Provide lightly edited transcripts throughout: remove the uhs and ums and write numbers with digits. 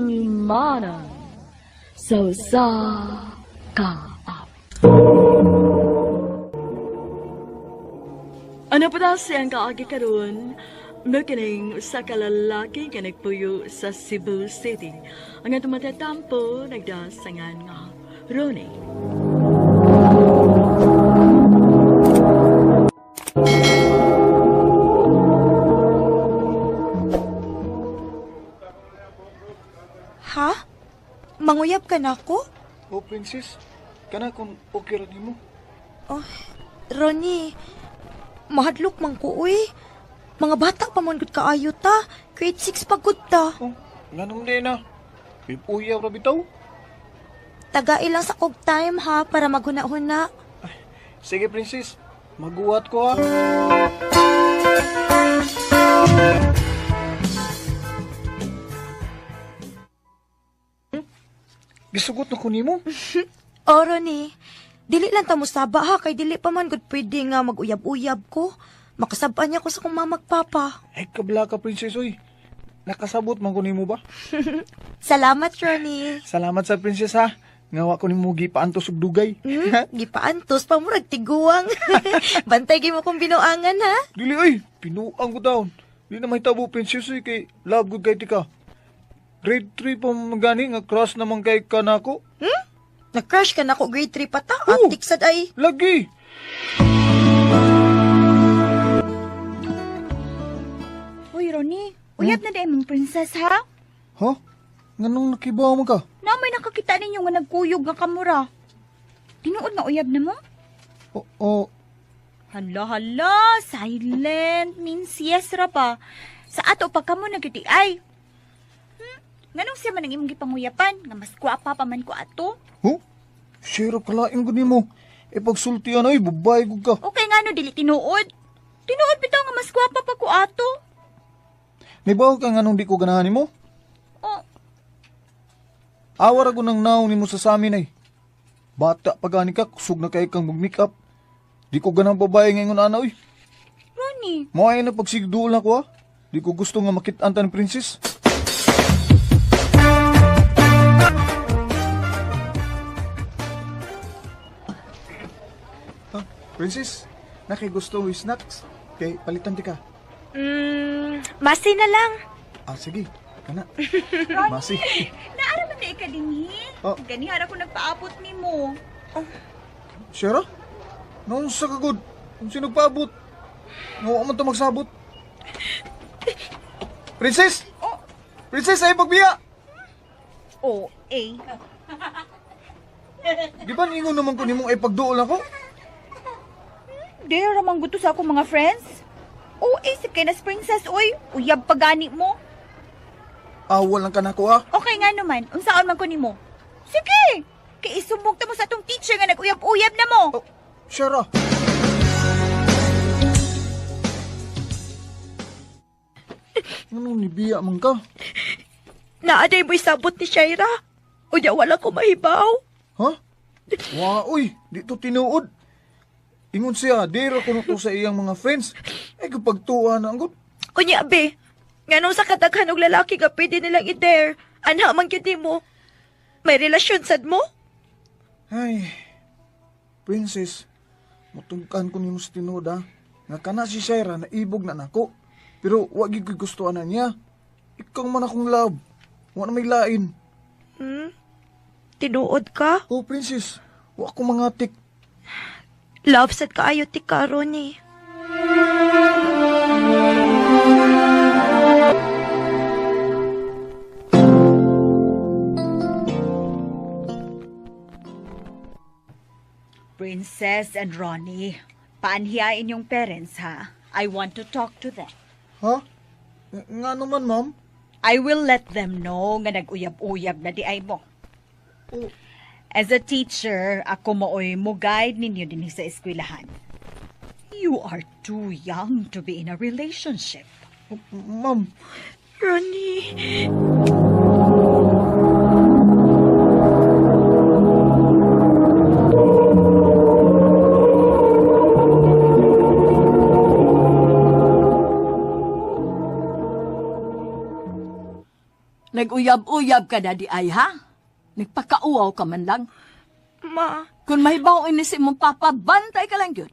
Handumanan sa kaap. Ano pa daw siyang kaagi karon? Makining sa kalalaki nga nagpuyo sa Cebu City. Ang atong matatampo nagdasangan nga Ronnie. Ha? Manguyab ka na ako? Oh, princess. Kana kung okay ra nimo. Oh, Ronnie, mahadlok man ko, uy. Mga bata pa man gud kaayo ta. Grade 6 pa gud ta. Oh, nganong di na. Pipuyaw ra bitaw. Tagai lang sa kog time ha, para maghuna-huna. Sige, princess. Maguwat ko ha. Gisugot na ko nimo. O, Ronnie, dili lang ta musaba ha, kay dili pa man gud pwede nga mag-uyab-uyab ko. Makasabaan niya ko sa kong mamagpapa. Ay, kabla ka, princess, oy. Nakasabot man ko nimo ba? Salamat, Ronnie. Salamat sa princess ha. Ngawa ko nimo gipaantos og dugay. Gipaantos pa murag tiguang. Bantay gi mo kong binuangan ha. Dili ay, pinuang ko daw. Di na may tabo, princess, oy, kay love good kay tika. Grade 3 pa magani nga crush naman kay kanako. Na-crush ka na ko grade 3 pa ta. Oo. Atik sad ay. Lagi. Uy, Ronnie, uyab na dahil mong princess, ha? Ha? Nganong nakibaw mo ka? Na may nakakita ninyo nga nagkuyog nga kamura. Tinuod nga uyab na mo? Oo. Hala, silent, means yes ra pa. Sa ato pa ka mo nagkitiay. Nganong siya man ang imong gipanguyapan, nga mas kwapa pa man ko ato? Huh? Sira kalaing ko nimo. E pagsultian ay, babae ko ka. Okay nga no, dili tinuod. Tinuod bitaw nga mas kwapa pa ko ato. Nibaw ka nga nung di ko ganahan mo? Oh, Awar ako ng naon nimo sa samin ay. Bata pa gani ka, kusog na kay kang mag-make up. Di ko ganang babae ngayon ana, oy. Ronnie, Moay na pagsigduol na ko ha. Di ko gusto nga makit-an ta ni princess. Princess, nakigusto mo yung snacks? Kay palitan di ka. Masi na lang. Ah, sige. Kana. Masi. naara man na ikadinhi. Oh. Ganihara ko nagpaabot ni mo. Sira? Noon sa kagod. Kung sino paabot. Ngawa man ito magsabot. Princess! Oh. Princess, ay pagbiya! Oh, eh. Di ba ningon naman ko nimong ay pagduol ako? Di ramang gusto sa akong mga friends. Oh, eh, si Kenas Princess, oy. Uyab pagani mo. Awal lang ka na ko ha. Okay nga naman, unsaon man ko nimo. Sige! Kay isumog ta mo sa atong teacher nga nag-uyab-uyab na mo. Oh, Shara. Anong nibiya man ka? Naaday mo'y sabot ni Shaira. Unya wala ko mahibaw. Ha? Uy, di to tinuod. Ingon siya, dira ko na to sa iyang mga friends. Ay, kapag tuwa na ang Unya, be. Nganong sa kadaghan og lalaki nga pwede nilang i-dare. Anha man gyud mo. May relasyon sad mo? Ay, princess, matungkan ko ni mo sa tinuod ha. Nga kana si Shaira na ibog na nako. Pero wag ko gustuhan na niya. Ikaw man akong love. Wala na may lain. Tinuod ka? Oh, princess, wag ko mangatik. Love sad kaayo ti ka, Ronnie. Princess and Ronnie, paanhiyain yung parents, ha? I want to talk to them. Ha? Nga naman, ma'am. I will let them know nga nag-uyab-uyab na di ay mo. Oh, As a teacher, ako mooy mo guide ninyo din sa eskwelahan. You are too young to be in a relationship. ma'am. Ronnie. Nag-uyab-uyab ka na di ay, ha? Nagpakauaw ka man lang. Ma, Kung mahibaw inis imong papa, bantay ka lang yun.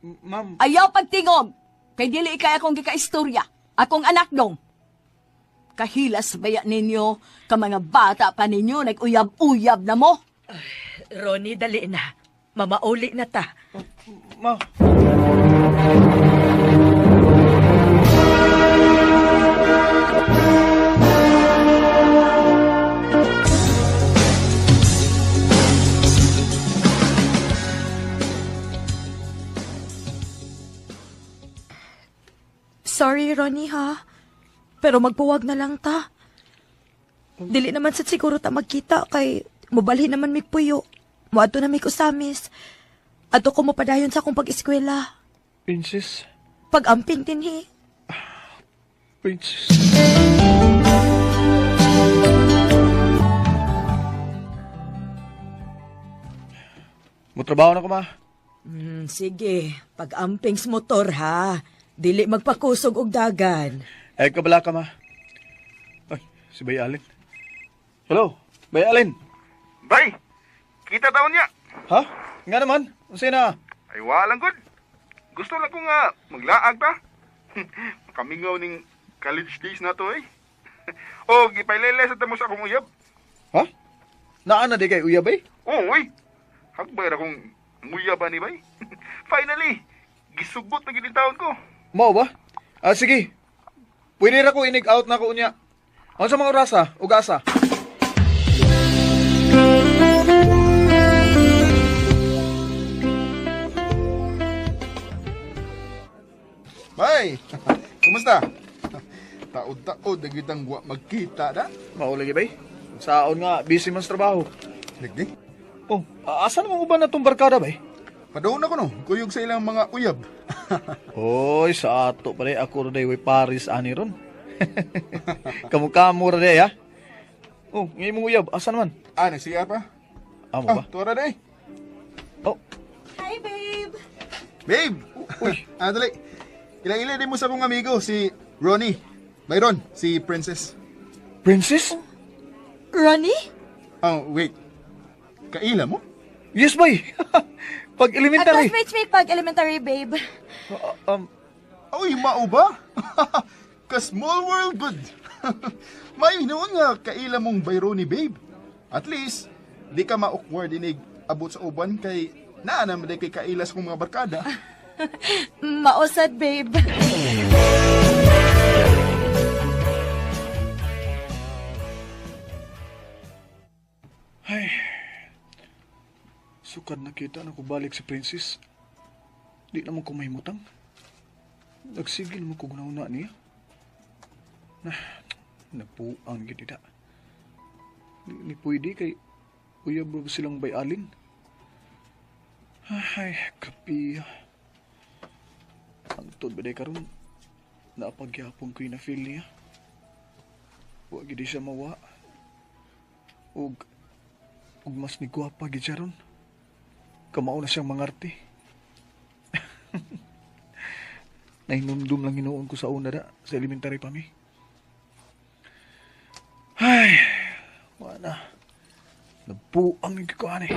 Ma'am, Ayaw pagtingog. Kay dili ikay akong gika-istorya. Akong anak dong. Kahilas baya ninyo, ka mga bata pa ninyo, nag-uyab-uyab na mo. Ronnie, dali na. Mamauli na ta. ma. sorry Ronnie ha. Pero magpuwag na lang ta. Dili naman sa siguro ta magkita kay mubalhin naman mi puyo. Muadto na mi kusamis. Ato ko mo padayon sa akong pag-eskwela. Princess, Pag-amping dinhi. Princess. Mutrabaho na ko, ma. Sige, pag-amping sa motor ha. Dili magpakusog og dagan. Ay, kabala ka, ma. Ay, si Bay Allen. Hello, Bay Allen. Bay, kita taon niya. Ha? Nga naman, unsay na? Ay, walang good. Gusto na ko nga maglaag ta. Kamingaw ning college days na to eh. O, gipailele sa tamo sa akong uyab. Ha? Naana di kay uyab eh? Oo, uy. Hagbay na kong uyab ni bay. Finally, gisugot na ginitaon ko. Mao ba? Ah, sige. Pwede ra ko inig out na ko unya. Ano sa mga orasa? Ugasa? Bay, kumusta? Taod-taod, nagitang magkita na. Maulagi bay? Saon nga, busy man sa trabaho. Nagdi, Oh, asan mo uban na tong barkada bay? padawon ako no, kuyog sa ilang mga uyab. Oy, sa ato pa rin. Ako rin way Paris ani ron. Kamukha mo rin ha? Oh, ngayon mong uyab. Asan naman? Nagsiya pa? Amo ba? Tuwara na eh. Oh, Hi babe. Babe! uy. Dali. Ilang din mo sa kong amigo, si Ronnie. Byron, si Princess. Princess? Ronnie? Oh, wait. Kaila mo? Yes, bay. Pag elementary. Classmates me pag elementary babe. Uy, mao ba? Ka-small world good. May noon nga kaila mong Byroni, babe. At least, di ka ma-awkward inig abot sa uban kay naanam di kay kaila sa kong mga barkada. Mausad babe. Ay. Sukad nakita na ko balik si Princess. Di naman ko mahimutang. Nagsigil mo ko guna niya. Napuang gitida. Ni pwede kay uyab ba silang bayalin. Ay, kapiya. Ang tod ba day karon napagyapon ko na feel niya. Huwag di siya mawa. Ug mas ni gwapa gid siya ron. Kamao na siyang mangarte. Nahinumdum lang hinuon ko sa una da, sa elementary pa mi. Ay, wala. Nabuang yung kikuhan eh.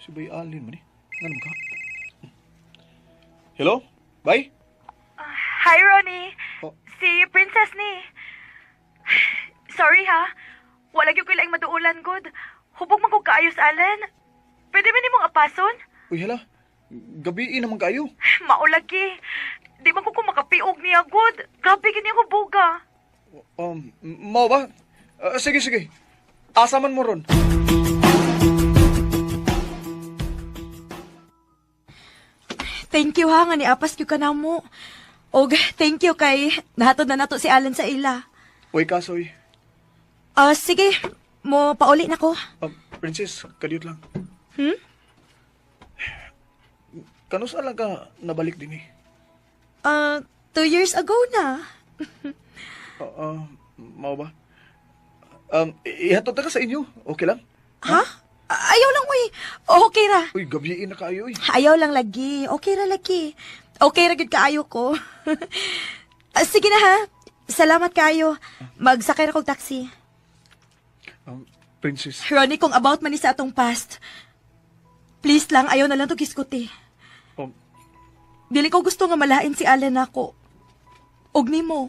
Si Bay Allen man eh. Nga naman ka? Hello? Bay? Hi, Ronnie. Oh. Si Princess ni. Sorry ha. Wala gyud ko laing maduulan gud. Hubog man ko kaayos, Alan. Pwede ba nimong apason? Uy, hala. Gabi naman kayo. Maulagi. Di man ko makapiog niya gud. Grabe gini ko buga. Mau ba? Sige, sige. Asaman mo ron. Thank you ha nga ni apas gyud ka na mo. Og thank you kay nahatod na nato si Alan sa ila. Uy, kasoy. Sige, mo pauli na ko. Princess, kadiyot lang. Hmm? Kanus lang ka nabalik din eh. 2 years ago na. Mau ba? Ihatod na ka sa inyo. Okay lang? Ha? Ayaw lang, uy. Okay ra. Uy, gabiin na kayo, uy. Ayaw lang lagi. Okay ra lagi. Okay ra gid kaayo ko. Sige na ha. Salamat kayo. Magsakay ra kog taxi. Princess, Ronnie, kung about man ni sa atong past, please lang, ayaw na lang to kiskuti. um, Dili ko gusto nga malain si Alan ako. Og nimo.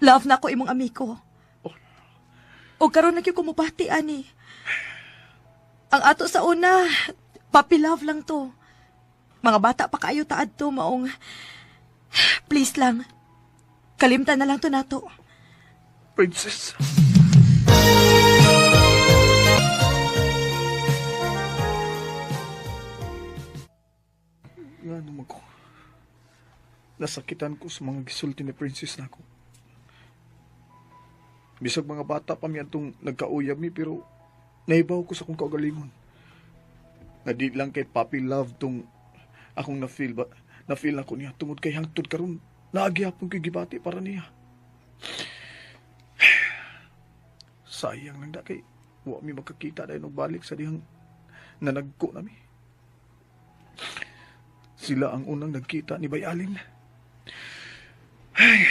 Love na ko imong amiko. Og karon na gyud ko mopati ani. Ang ato sa una, puppy love lang to. Mga bata pa kaayo taad to maong please lang. Kalimtan na lang to nato. Princess. Nga naman ko. Nasakitan ko sa mga gisulti ni Princess na ako. Bisag mga bata pa mi atong nagkauyab mi pero naibaw ko sa kong kaugalingon. Nga di lang kay puppy love tong akong na-feel ako niya tungod kay hangtod karon naagyapon ko'y gibati para niya. Sayang lang da kay wa mi magkakita dahil balik sa dihang nanagko nami. Sila ang unang nagkita ni Bayalin. Ay.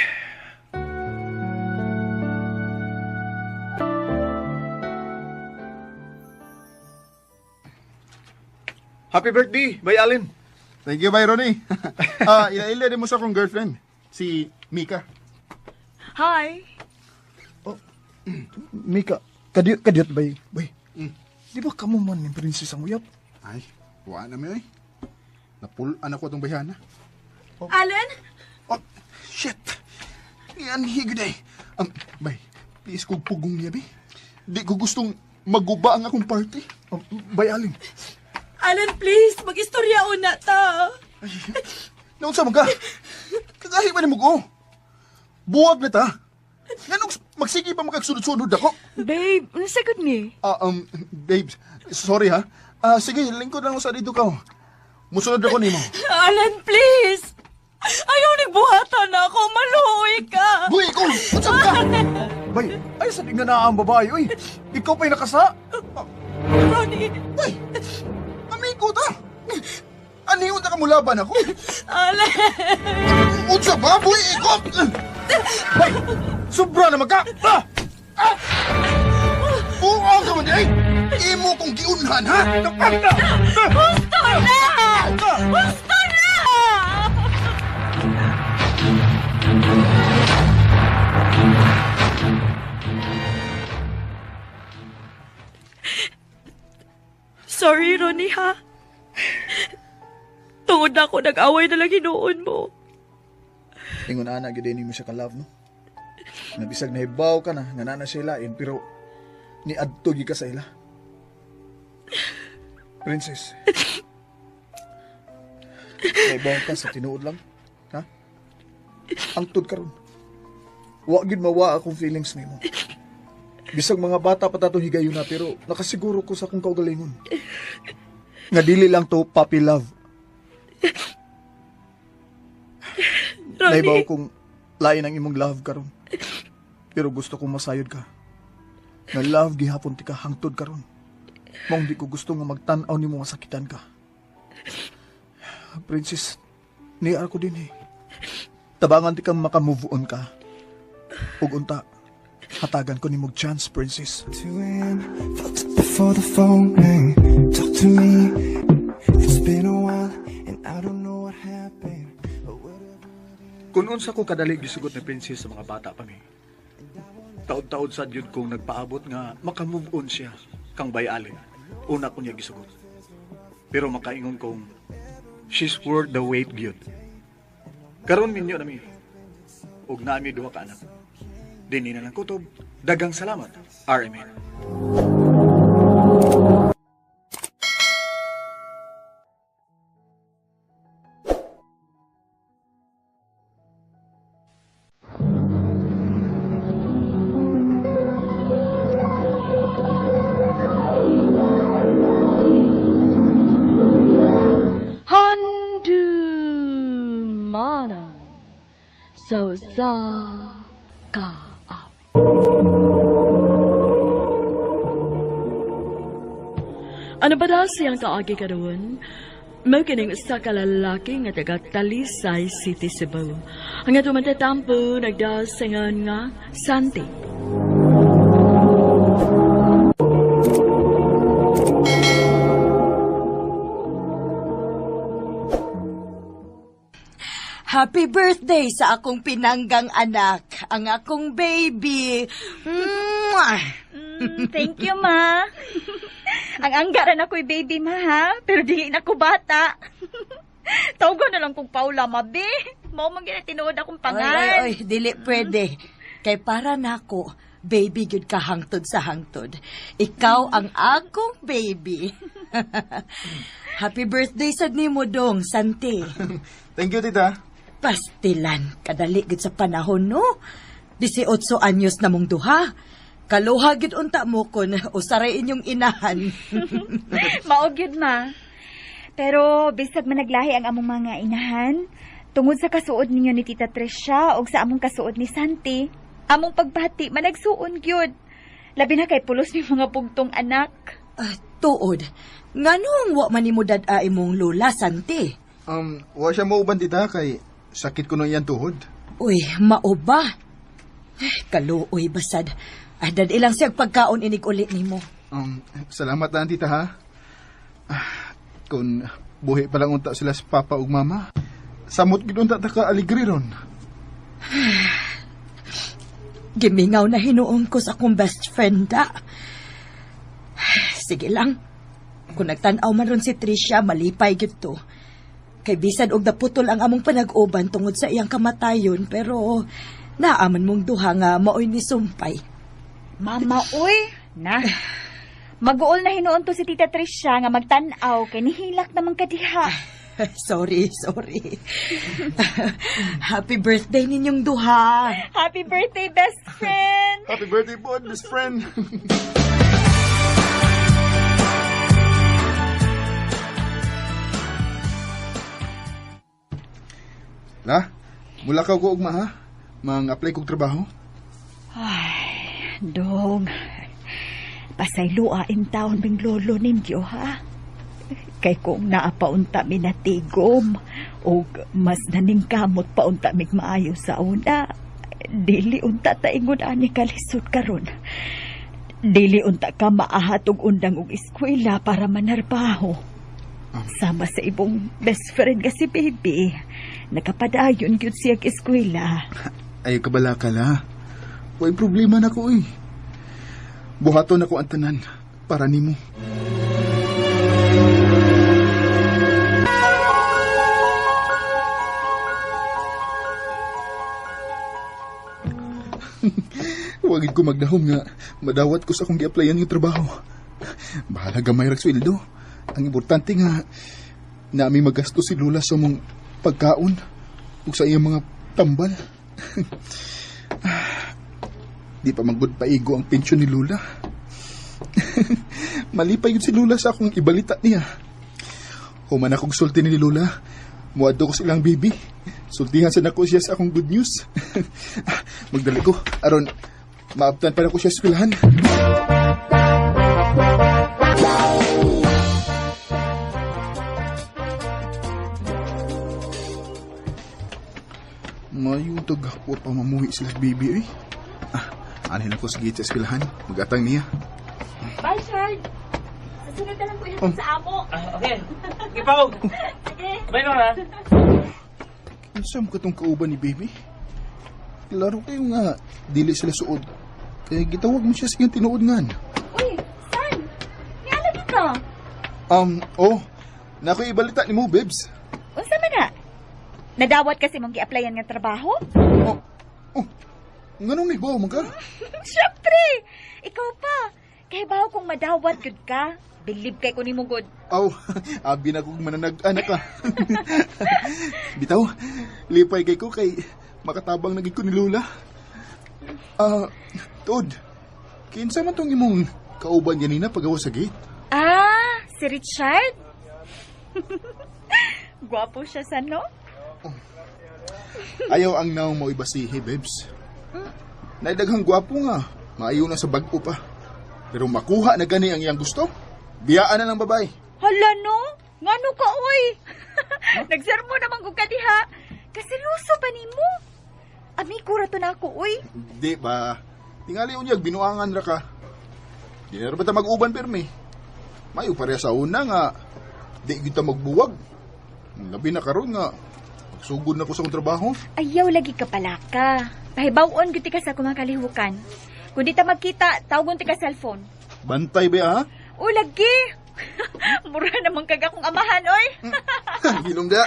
Happy birthday, Bayalin. Thank you, Bye, Ronnie. Ilaila din mo sa akong girlfriend, si Mika. Hi. Mika, kadiyot bay. Bay. Di ba kamo man ni Princess ang uyap? Ay, wala na may. Napulaan ako itong bayana. Alan? Oh, shit! Yan higd eh. Bay, please kong pugong niya, bay. Di ko gustong maguba ang akong party. Bayalin. Alan, please, mag-istorya una ta. Naunsa mo ka? Kagahi ba ni mo ko? Buwag na ta. Ganong magsige pa magkagsunod-sunod ako. Babe, nasagot ni. Babes, sorry ha. Sige, lingkod lang sa dito ka. Musunod ako nimo. Alan, please. Ayaw nagbuhatan na ako. Maluoy ka. Buhay ko! What's up ka? Bay, ay sa tingnan na ang babae. Uy, ikaw pa'y nakasa. Ronnie. Ay! Amigo ta! Aniyon na kamulaban ako? Alan. What's up ha? Buhay ko! Bay, sobra na magka. Buong ka man ay! Imo kong giunhan ha? Gusto na! Gusto na! Sorry, Ronnie, ha? Tungod na ako, nag-away na lang hinuon mo. Ingon ana gid mo siya ka love no. Nabisag na hibaw ka na nga nana siya ilain pero ni adto gi ka sa ila. Princess. Hibaw ka sa tinuod lang. Ha? Angtod karon. Wa gid mawa akong feelings nimo. Bisag mga bata pa tato higayon na pero nakasiguro ko sa akong kaugalingon. Nga dili lang to puppy love. Naibaw kong lain ang imong love karon. Pero gusto kong masayod ka. Na love gihapon ti ka hangtod karon. Mong di ko gusto nga magtan-aw nimo masakitan ka. Princess, niya ako din eh. Tabangan ti kang makamove on ka. Ug unta, hatagan ko nimog chance, Princess. 2 a.m. Felt it before the phone rang. Talk to me. It's been a while and I don't know what happened. But whatever. Kung unsa ko kadali gisugot ni Princess sa mga bata pa mi. Taod-taod sad yun kong nagpaabot nga makamove on siya kang Bayalin. Una ko niya gisugot. Pero makaingon kong she's worth the wait gyud. Karon minyo nami. Ug nami duha ka anak. Dinhi na lang kutob. Dagang salamat. RMN. Handu mana so sa ka. Ano ba daw siyang kaagi karon? Mao kining usa ka lalaki nga taga Talisay City, Cebu. Ang ato matatampo nagdasingan nga Santi. Happy birthday sa akong pinanggang anak, ang akong baby. Mwah! Thank you, ma. Ang anggaran ako'y baby, ma, ha? Pero dili na ko bata. Tawagan na lang kong Paula, mabe. Mao man gina tinuod akong pangan. Oy, dili pwede. Kay para nako, baby gyud ka hangtod sa hangtod. Ikaw ang akong baby. Happy birthday sad nimo dong, Santi. Thank you, tita. Pastilan, kadali gid sa panahon, no? 18 anyos na mong duha. Kaluha gid unta mo kon usaray inyong inahan. Maog yun, ma. Pero bisag managlahi ang among mga inahan, tungod sa kasuod ninyo ni Tita Tricia o sa among kasuod ni Santi, among pagbati managsuon gyud. Labi na kay pulos ni mga pugtong anak. Tuod, nganong wa man nimo dad-a imong lola, Santi? Wa siya mauban, tita, kay sakit ko na yan tuhod. Uy, mao ba? Kaluoy basad. Dad ilang siyang pagkaon inig ulit nimo. Salamat na, tita, ha? Kung buhi pa lang unta sila sa papa ug mama, samot gid unta ta ka aligri ron. Gimingaw na hinuon ko sa akong best friend, da. Sige lang. Kung nagtanaw man ron si Tricia, malipay gid to. Kay bisan og naputol ang among panag-uban tungod sa iyang kamatayon, pero naaman mong duha nga maoy ni sumpay. Mama, uy. Na. Mag-uol na hinuon to si Tita Tricia nga magtanaw kay nihilak naman kadiha. Sorry. Happy birthday ninyong duha. Happy birthday, best friend! Happy birthday po, best friend. La, mula ka ko ugma, ha? Mang-apply kong trabaho? Ay, dong. Pasayloa in taon bing lolo ninyo, ha? Kay kung naapaunta mi natigom o mas naningkamot paunta mig maayo sa una, dili unta ta ingon ani kalisod karon. Dili unta ka maahatog undang og eskwela para manarbaho. Sama sa ibong best friend nga si baby. Nakapadayon gyud siya sa eskwela. Ay, kabala ka la. Huwag problema na ko, eh. Buhaton ako ang tanan para nimo. Huwagin ko magdahom nga madawat ko sa akong gi-applyan yung trabaho. Bahala gamay rag sweldo. Ang importante nga nami magasto si Lola sa mong pagkaon ug sa iyang mga tambal. Di pa magud paigo ang pensyon ni Lola. Malipay yun si Lola sa akong ibalita niya. Human akong sulti ni Lola. Muadto ko silang baby. Sultihan sa nako siya sa akong good news. Magdali ko. Aron, maabtan pa na ko siya sa eskwelahan. Mayong tagakwa pa mamuhi sila sa baby, eh. Anin ako sa gate sa eskwelahan. Mag-atang niya. Bye, Shard. Sasunod na lang po yun sa amo. Okay. Ipaw! Sige. Bye, mama. Saan ka tong kauban ni baby? Klaro kayo nga, dili sila suod. Kaya gitawag mo siya sa iyang tinuod ngan. Uy, San? Nialagi ka? Nakoy ibalita ni mo, Bebs. Unsa man na? Nadawat kasi mong gi-applyan nga trabaho? Nganong ni bawa ka? Siyempre! Ikaw pa! Kaya ba kung madawat gud ka? Believe kay ko ni mo gud. Abi na kong mananag-anak ka. Bitaw, lipay kay ko kay makatabang naging ko ni Lola. Tod, kinsa man tong imong kauban ganina pagawa sa gate? Si Richard? Gwapo siya sa no? Ayaw ang naong mo ibasihi, Bebs. Naidaghang gwapo nga, maayo na sa bag-o pa. Pero makuha na gani ang iyang gusto? Biyaan na ng babae. Hala no? Ngano ka, oy? Nagsermo naman kong kadiha. Kasi luso pa ni mo. Amigo ra to na ako, oy. Di ba? Tingali unyag, binuangan ra ka. Di na ba ta mag-uban permi? Mayo pareha sa una nga, di kita magbuwag. Labi na karon nga, magsugod na ko sa akong trabaho. Ayaw lagi ka pala ka. Pahibawon giti ka sa kumakalihukan. Kung di ta magkita, tawagon ti ka cellphone. Bantay ba ha? O lagi. Mura naman kaga kong amahan, oy. Gilongga.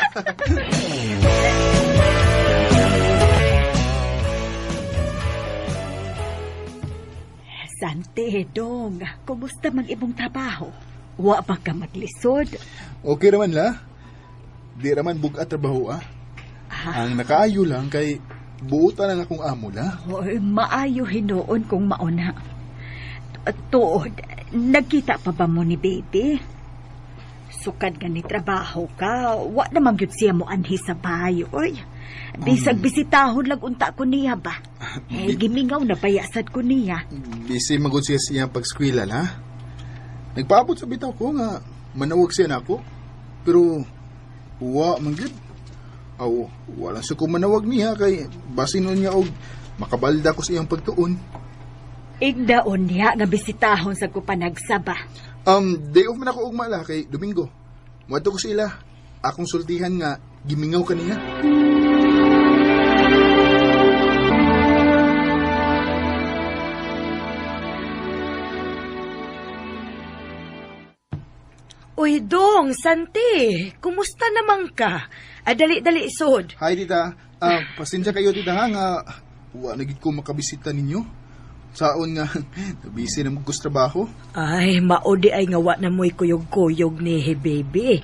Sante, dong. Kumusta mag-ibong trabaho? Wa ba ka maglisod? Okay raman la. Di raman bugat trabaho Ang nakaayo lang kay buutan na akong amo la. Oy, maayo hinoon kung mauna. Tuod, nagkita pa ba mo ni baby? Sukad nga ni trabaho ka, wa naman gyud siya mo anhi sa bayo, oy. Bisag bisitahon lang unta ko niya ba? Gimingaw na bayasad ko niya. Busy magod siya siya pag-skwila la. Nagpaabot sa bitaw ko nga manawag siya na ako. Pero wa man gyud. Aw, wala siya ko manawag niya kay basin nun niya og makabalda ko sa iyang pagtuon. Igdaon niya nga bisitahon sa ko panagsaba. Day off man ako ugma la kay Domingo. Muadto ko sila. Akong sultihan nga gimingaw kaniya. Uy, Dong, Santi, kumusta naman ka? Dali-dali isod. Hi, tita. Pasensya kayo, tita, ha, nga wa na gid ko makabisita ninyo. Saon nga, busy na magkus trabaho. Ay, maodi ay nga wa na mo'y kuyog-kuyog ni baby.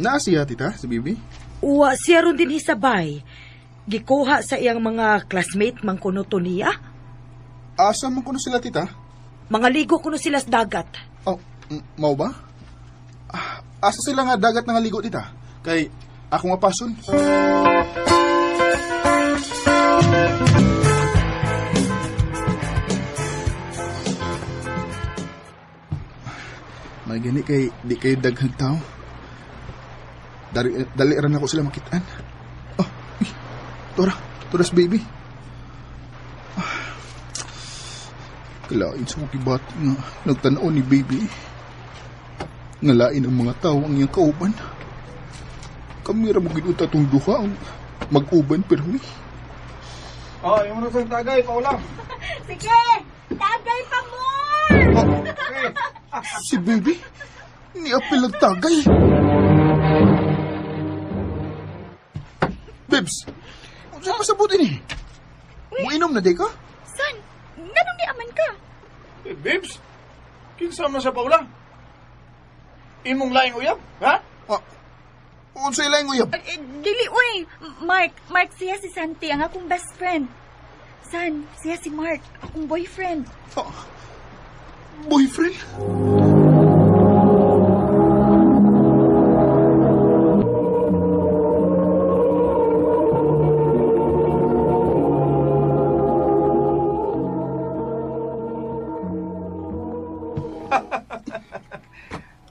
Naasiya, tita, si Bibi? Uwa siya ron din hisabay. Gikuha sa iyang mga classmate mang kuno to niya. Asa man kuno sila, tita? Mga ligo kuno sila sa dagat. Oh, mau ba? Asa sila nga dagat nga ligo, tita? Kay ako mapason. May gani kay di kayo daghang tao. Dali ran ako sila makitaan. Oh, Toras baby. Kalain sa mukibati nga nagtanaw ni baby. Ngalain ang mga tao ang iyang kauban. Kami ra mo ginuta tong duha ang mag-uban permi. Yung mga sa tagay, paulang. Sige! Tagay pa mo! Si baby, niapil ang tagay. Bebs, saan masabutin eh? Muinom na di ka? San? Ganun di aman ka? Babes, kinsa man sa paulang? Imong laing uyab, ha? Unsay laing uyab? Dili, uy! Mark, siya si Santi, ang akong best friend. San, siya si Mark, akong boyfriend. Boyfriend?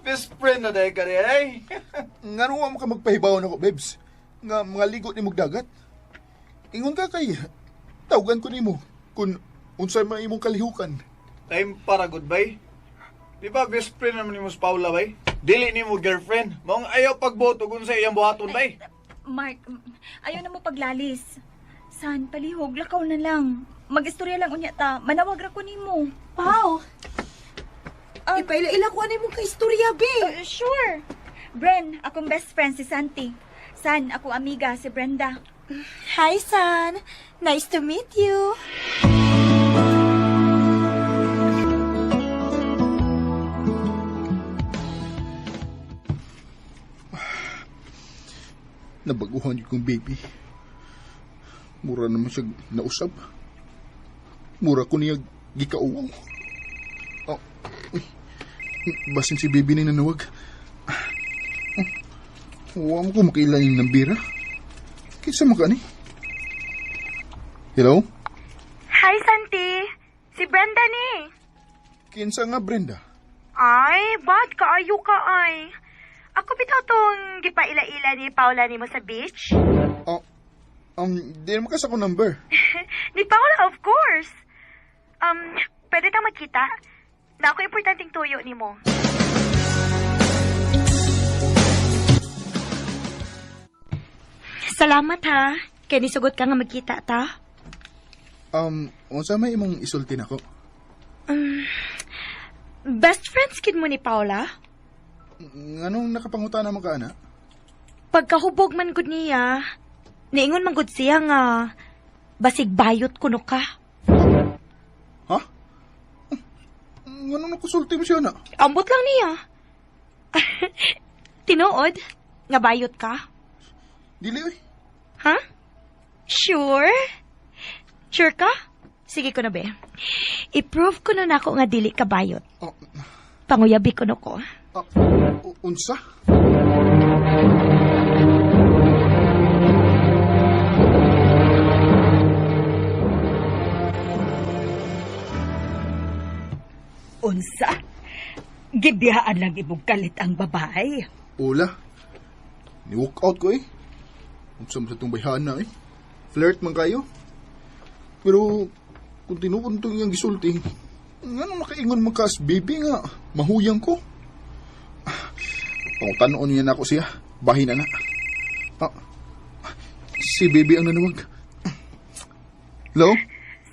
Best friend na dahil ka rin, eh? Nga nung mo ka magpahibaw na ko, Bebs. Nga mga ligo ni magdagat. Ingon ka kay, tawagan ko ni mo kung unsay man imong kalihukan. Time para goodbye. Di ba best friend naman ni mo sa Paula, bay? Dili ni mo girlfriend. Maong ayaw pagboto kung sa iyang buhaton, bay. Mark, ayaw na mo paglalis. San, palihog, lakaw na lang. Mag-istorya lang unya ta, manawag ra ko nimo. Pao! Ipaila-ila ko ano mong kaistorya, be. Sure. Bren, akong best friend si Santi. San, akong amiga si Brenda. Hi, San. Nice to meet you. Nabaguhan yung kong baby. Mura naman siya nausap. Mura ko niya gikauwaw. Oh, uy. Basin si baby na nanawag. Huwag mo ko makailanin ng bira. Kinsa mo ka ni? Hello? Hi, Santi. Si Brenda ni. Kinsa nga, Brenda? Ay, bad kaayo ka ay. Ako bitaw tong gipaila-ila ni Paula nimo sa beach. Oh, di naman kasi ako number. Ni Paula, of course. Pwede tang magkita? Na ako importanteng tuyo nimo. Salamat ha. Kaya nisugot ka nga magkita ta. Unsa may imong isulti nako? Best friends kid mo ni Paula? Nganong nakapangutana mo ka, ana? Pagkahubog man gud niya, niingon man gud siya nga basig bayot kuno ka. Ha? Nganong nakusulti mo siya, ana? Ambot lang niya. Tinuod nga bayot ka? Dili, oy. Ha? Sure? Sure ka? Sige ko na be. I-prove ko na nako nga dili ka bayot. Oh, Panguyabi ko na ko. unsa? Unsa? Gibiyaan lang ibog kalit ang babae. Ula. Ni-walk out ko, eh. Unsa mo sa itong bayhan na, eh. Flirt man kayo. Pero, kung tinuod itong iyang gisulti, nga makaingon man ka as baby nga, mahuyang ko. Pangutanoon niya na ako siya, bahin na na. Si baby ang nanawag. Hello?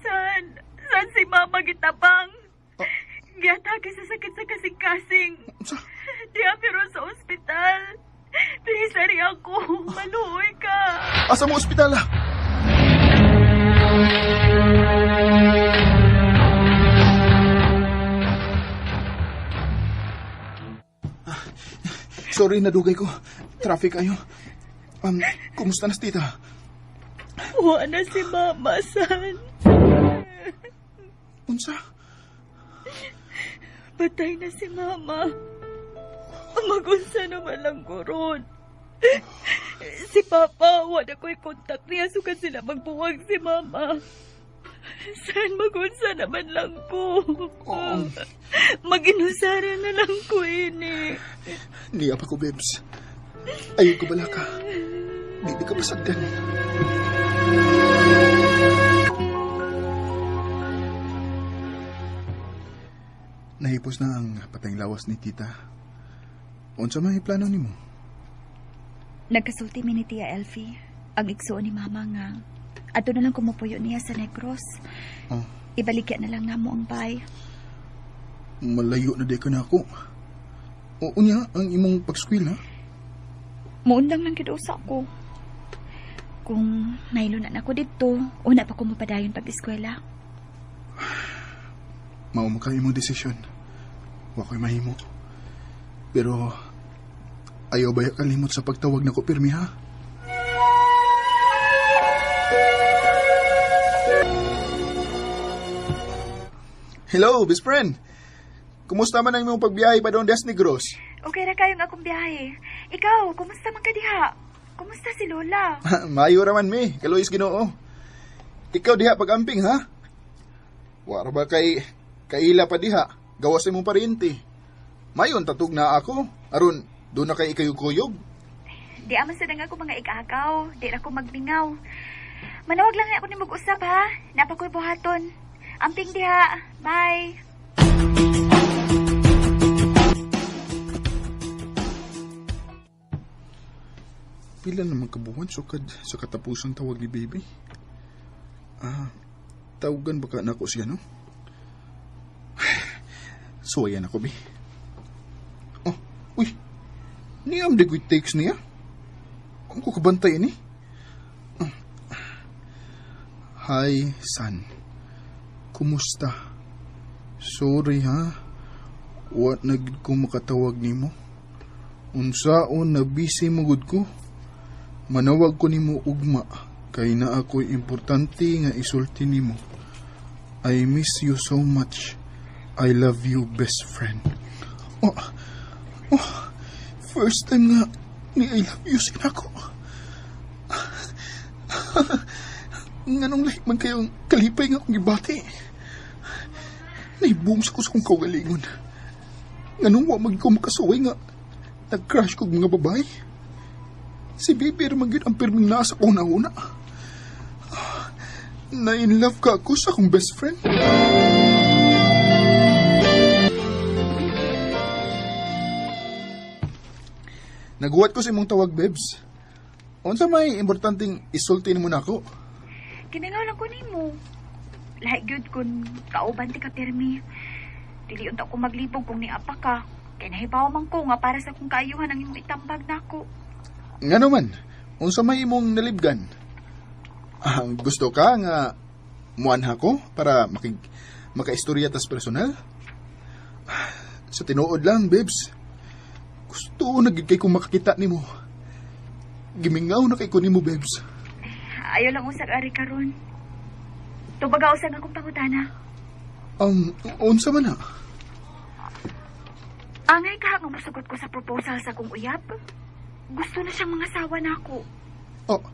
San si Mama gitabang? Giatake sa sakit sa kasing-kasing. Unsa? Diya pero sa ospital. Please, ari ako. Maluoy ka. Asa mo ospital, ah? Sorry, nadugay ko. Traffic ayo. Kumusta na, tita? Wala na si Mama, San. Unsa? Patay na si Mama. Magunsa naman lang ko ron. Si Papa, wala ko'y kontak niya sukat sila magbuwag si Mama. Saan magunsa naman lang ko? Mag-inusara na lang ko ini. Niya pa ko, Bebs. Ayaw ko bala ka. Di ka pasagdan. Nahipos na ang patayng lawas ni tita. Unsa may plano nimo? Nagkasulti mi ni Tia Elfie. Ang igsuon ni Mama nga. Ato na lang kumupuyo niya sa Negros. Oh, Ibalikya na lang namo ang bay. malayo na di ka na ako. O unya ang imong pagskwil, ha? Muundang lang kidusa ko. Kung nailunan ako dito, una pa ko mapadayon pag-eskwela. Mao mo ka imong desisyon. Wa ko'y mahimo. Pero ayaw ba kalimot sa pagtawag na ko pirmi, ha? Hello, best friend. Kumusta man ang imong pagbiyahe pa doon des Negros? Okay na kayong akong biyahe. Ikaw, kumusta man ka diha? Kumusta si Lola? Mayo raman mi, kaluis Ginoo. Ikaw diha pag-amping, ha? Wara ba kay kaila pa diha? Gawas imong parinti. Mayon tatug na ako. Aron, doon na kay ikayog-kuyog. Di aman sa ako mga igagaw. Di na ako magmingaw. Manawag lang ako ni mag-usap ha. Napakoy buhaton. Amping diha. Bye. Pila naman kabuhan sukad sa katapusang tawag ni baby. Tawagan baka na ako siya, no? Suwayan ako, be. Oh, uy. Niyam de quick takes niya. Ang kukabantay ni. Hi, son. Kumusta? Sorry, ha? What nagid ko makatawag nimo? Unsaon na busy magud ko? Manawag ko nimo ugma kay na ako'y importante nga isulti nimo. I miss you so much. I love you, best friend. First time nga ni I love you sin ako. Nganong lahi man kayong kalipay nga akong ibati. Naibungs ako sa kong kaugalingon. Nganong wa man ko makasuway nga nag-crush kog mga babae. Si Baby raman gyud ang pirming nasa ko na una. Na in love ka ako sa akong best friend. Naguwat ko sa imong tawag, Bebs. Unsa may importanteng isulti mo na ako? Kinangaw lang ko nimo. Lahi gyud kun kauban ti ka pirmi. Dili unta ko maglibog kung niapa ka. Kay nahibaw man ko nga para sa kung kaayuhan ang imong itambag nako. Nga naman, unsa may imong nalibgan? Gusto ka nga muanha ko para makaistorya tas personal? Sa tinuod lang, Bebs. Gusto na gid kay kung makakita nimo. Gimingaw na kay ko nimo, Bebs. Ayaw lang usag ari karon. Tubaga usag akong pangutana. Unsa man na? Angay ka nga musugot ko sa proposal sa kong uyab. Gusto na siyang mga sawa nako. Oh,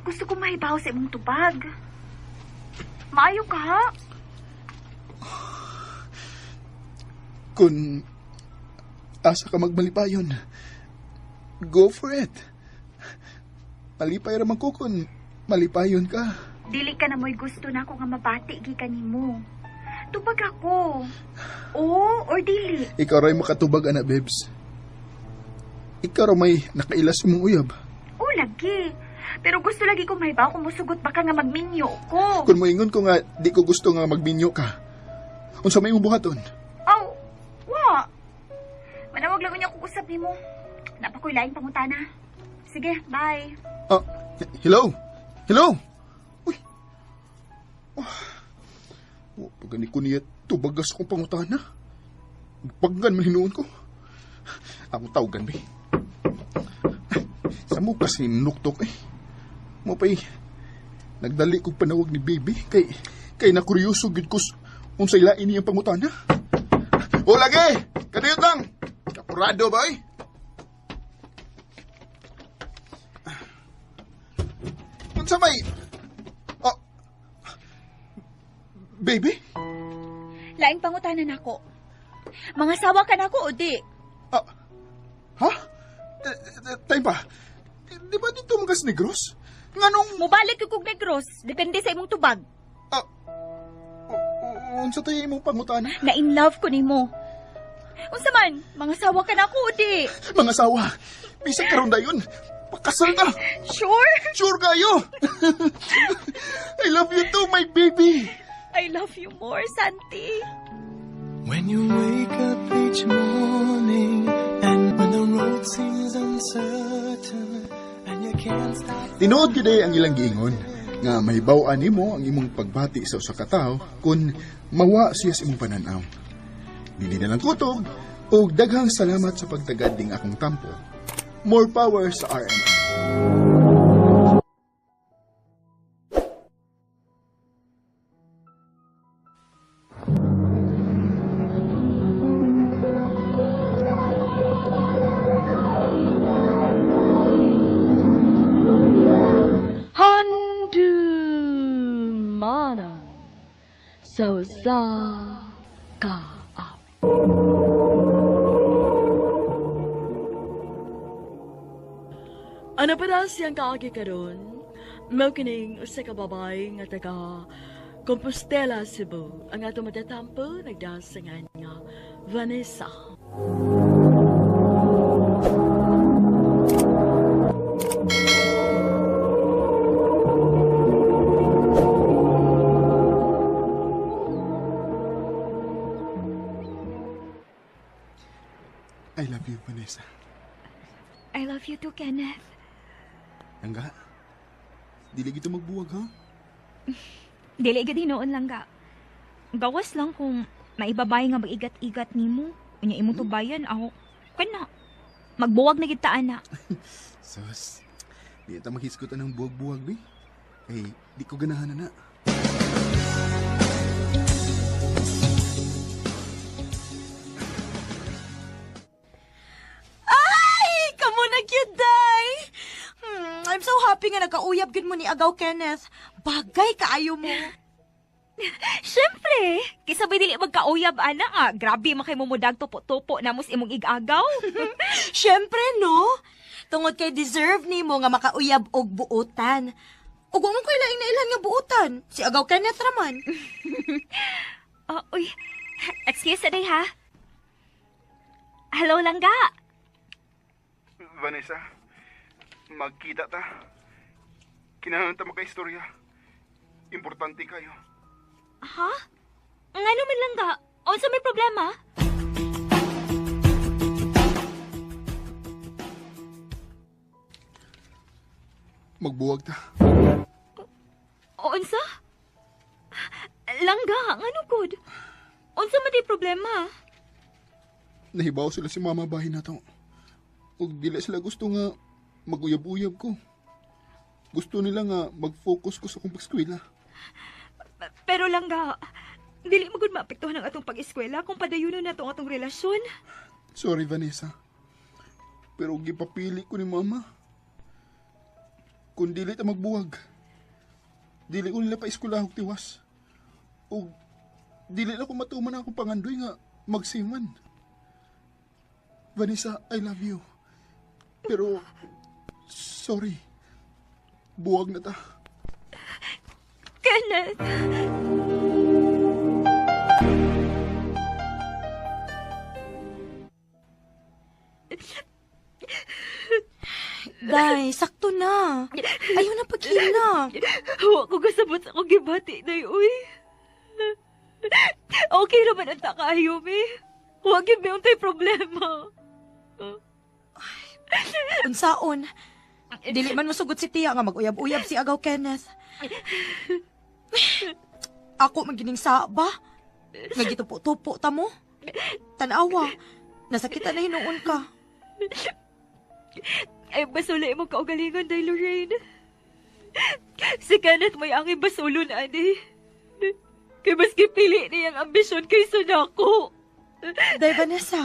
Gusto ko mahibaw sa imong tubag. Maayo ka ha? kung asa ka magmalipayon, go for it. Malipay raman ko kung malipayon ka. Dili ka na mo'y gusto na ako nga mabati gikan nimo. Tubag ako. Oo, or dili. Ikaw ray makatubag, ana, Bebs. Ikaw ray may nakailas mong uyab. Oo, lagi. Pero gusto lagi ko mahibaw kung musugot baka nga magminyo ko. Kung moingon ko nga di ko gusto nga magbinyo ka, unsa may buhaton? Aw, wa. Manawag lang niya kung usap nimo. Napakoy laing pangutana. Sige, bye. Hello? Hello? Uy. Pagani ko niya tubagas kong pangutana. Paggan man hinuon ko. Ako tawagan, be. Sa mo kasi nuktok eh. Mo pa'y nagdali kong panawag ni Baby kay nakuryoso gid ko unsay lain niyang pangutana. O lagi! Kadiyot lang! Kapurado ba eh? Unsa may... Oh. Baby? Laing pangutanan ako. Mga sawa ka na ako o di? Ha? Time pa. Di ba dito mga negros? Nganong... Mubalik yung kog negros. Depende sa imong tubag. Unsa tayo imong pangutana? Na in love ko nimo. Unsa man, mga sawa ka na ako o di? Mga sawa. Bisag karon dayon. Pakasal na. Sure? Sure kayo. I love you too, my baby. I love you more, Santi. When you wake up each morning and when the road seems uncertain and you can't stop. Tinuod gyud ang ilang giingon nga mahibaw-an nimo ang imong pagbati sa usa ka tawo kun mawa siya sa imong pananaw. Dili na lang kutob ug daghang salamat sa pagtagad ding akong tampo. More power sa RMN. Mana so sa ka up. Ano pa daw siyang kaagi karon? Mao kining usa ka babay nga taga Compostela, Cebu. Ang ato matatampo nagdasangan nga Vanessa. I love you, Vanessa. I love you too, Kenneth. Langga, dili gito magbuwag, ha? Dili gid hinoon lang ga. Gawas lang kung maibabay nga mag-igat-igat nimo. Unya imong tubayan ako. Kana magbuwag na kita ana. Sus, di ta maghisgot ng buwag-buwag, be. Eh, di ko ganahan na. Kamu na cute, day! I'm so happy nga nakauyab gid mo ni Agaw, Kenneth. Bagay kaayo mo. Siyempre, kisabay dili magkauyab, ana nga. Grabe man kay mumudag tupo-tupo na mos imong igagaw. Siyempre, no? Tungod kay deserve ni mo nga makauyab og buutan. Ug mo koy lain-lailan nga buutan. Si agaw Kenneth raman. Uy, excuse today ha. Hello, langga. Vanessa, magkita ta. Kinahanglan ta maka-istorya. Importante kayo. Ha? Ngano man langga? Unsa may problema? Magbuwag ta. Unsa? Langga, ngano gud? Unsa man di problema? Nahibaw sila si mama bahin na to. Ug dili sila gusto nga maguyab-uyab ko. Gusto nila nga mag-focus ko sa akong pag-eskwela. Pero langga, dili mo gud maapektuhan ang atong pag-eskwela kung padayunon na atong relasyon. Sorry, Vanessa. Pero gipapili ko ni mama. Kung dili ta magbuwag, dili ko nila pa-eskwela og tiwas. O dili na ko matuman akong pangandoy nga magsiman. Vanessa, I love you. Pero, sorry. Buwag na ta. Kenneth! Day, sakto na. Ayaw na paghina. Huwag ko kasabot sa akong gibati, day, uy. Okay naman ang takayo, me. Huwag yun may untay problema. Unsaon? Dili man masugot si Tia nga mag-uyab-uyab si agaw Kenneth. Ako magining sa ba? Nga gitupo-tupo ta mo? Tanawa, nasakitan na hinuon ka. Ay, basula mo kaugalingan, day, Lorraine. Si Kenneth may angin basulon, adi. Kaya maski pili niyang ambisyon kaysa na ako. Day, Vanessa.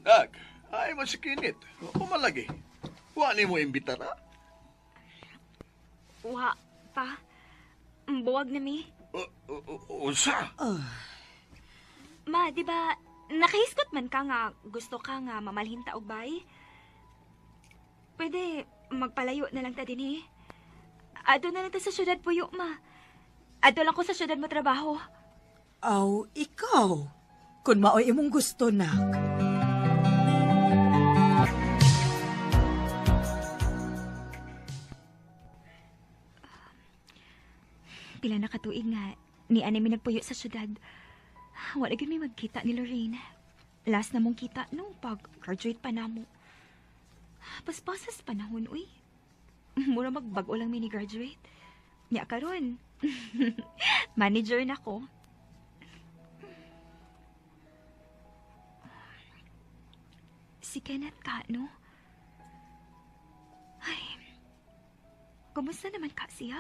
Dag, ay mo si Kinit. Pumalagi. Wa ni mo imbitara. Wa, pa. Buwag na, mi. Unsa? Ma, di ba, nakahiskot man ka nga gusto ka nga mamalhin ta og bay? Pwede magpalayo na lang ta din eh. Ado na lang ta sa syudad puyo, ma. Ado lang ko sa syudad mo trabaho. Aw, ikaw. Kung maoy imong gusto, nak. Pila na katuig nga, ni Anay mi nagpuyo sa syudad. Wala gyud mi magkita ni Lorraine. Last na mong kita no, pag-graduate pa na mo. Paspasas panahon, uy. Mura magbago lang mi ni graduate. Nya karon. Manager na ko. Si Kenneth ka, no? Ay, kumusta naman ka siya?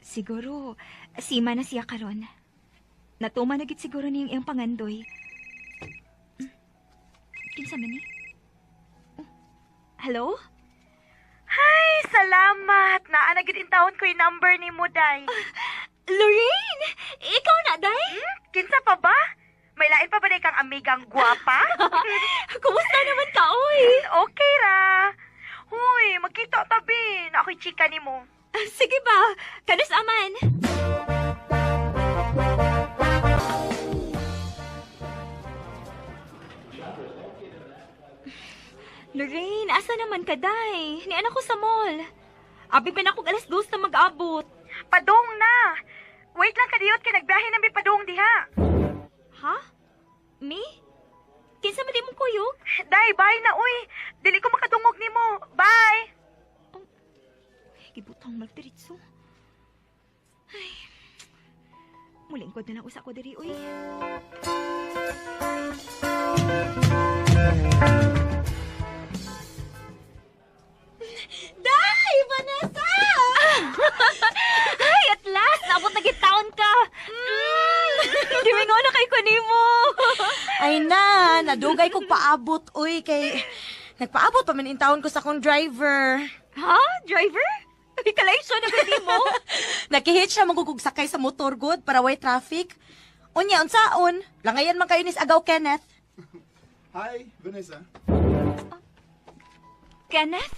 Siguro, sima na siya karon. Natuma na gid siguro niyang iyang pangandoy. Kinsa man ni? Oh, hello? Ay, salamat. Naanagid in taon ko yung number ni mo, Day. Lorraine! Ikaw na, Day? Kinsa pa ba? May lain pa ba day kang amigang gwapa? Kumusta naman ka, oy? Okay ra. Huy, magkita tabi. Na ako'y chika ni mo. Sige ba? Kanus aman. Lorraine, asa naman ka, Day? Ni anak ko sa mall. Abi pa na akong alas 2 na mag-abot. Padong na. Wait lang kadiyot kay nagbiyahe na may padong diha. Ha? Me? Kinsa man di mo kuyog? Day, bye na uy. Dili ko makatungog nimo. Bye. Gibutang magdiritso. Ay, Mulingkod na lang usa ko diri, uy. Day! Vanessa! Ay, at last! Naabot na gitaon ka! Hindi mo na kay kanimo! Ay na, nadugay kong paabot, uy, kay... Nagpaabot pa man in taon ko sa akong driver. Ha? Driver? Ay, kalaysyo na gani mo? Nakihit siya magugugsakay sa motor good para way traffic. Unya, unsaon? Langayan man kayo nis agaw, Kenneth. Hi, Vanessa. Kenneth?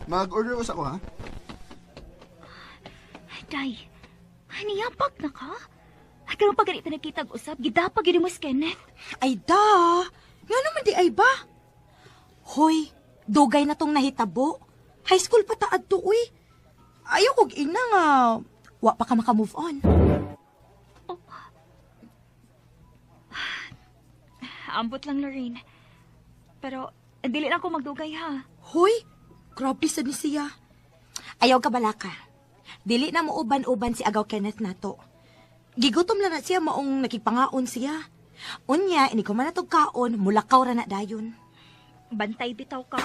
Mag-order us ako, ha? Day, niyapag na ka? Ay, karoon pa ganito nagkitag-usap, gidapag yun mo si Kenneth. Ay da, nga naman di ay ba? Hoy, dugay na tong nahitabo. High school pa taad to, uy. Ayaw kog ina nga. Wa pa ka maka-move on. Ambot lang, Lorraine. Pero, dili lang ko magdugay, ha? Hoy, grabe sa ni siya. Ayaw ka bala ka. Dili na mo uban-uban si agaw Kenneth nato. Gigutom lang na siya maong nakipanghaon siya. Unya, ini ko man natog kaon, mulakaw ra na dayon. Bantay bitaw ka.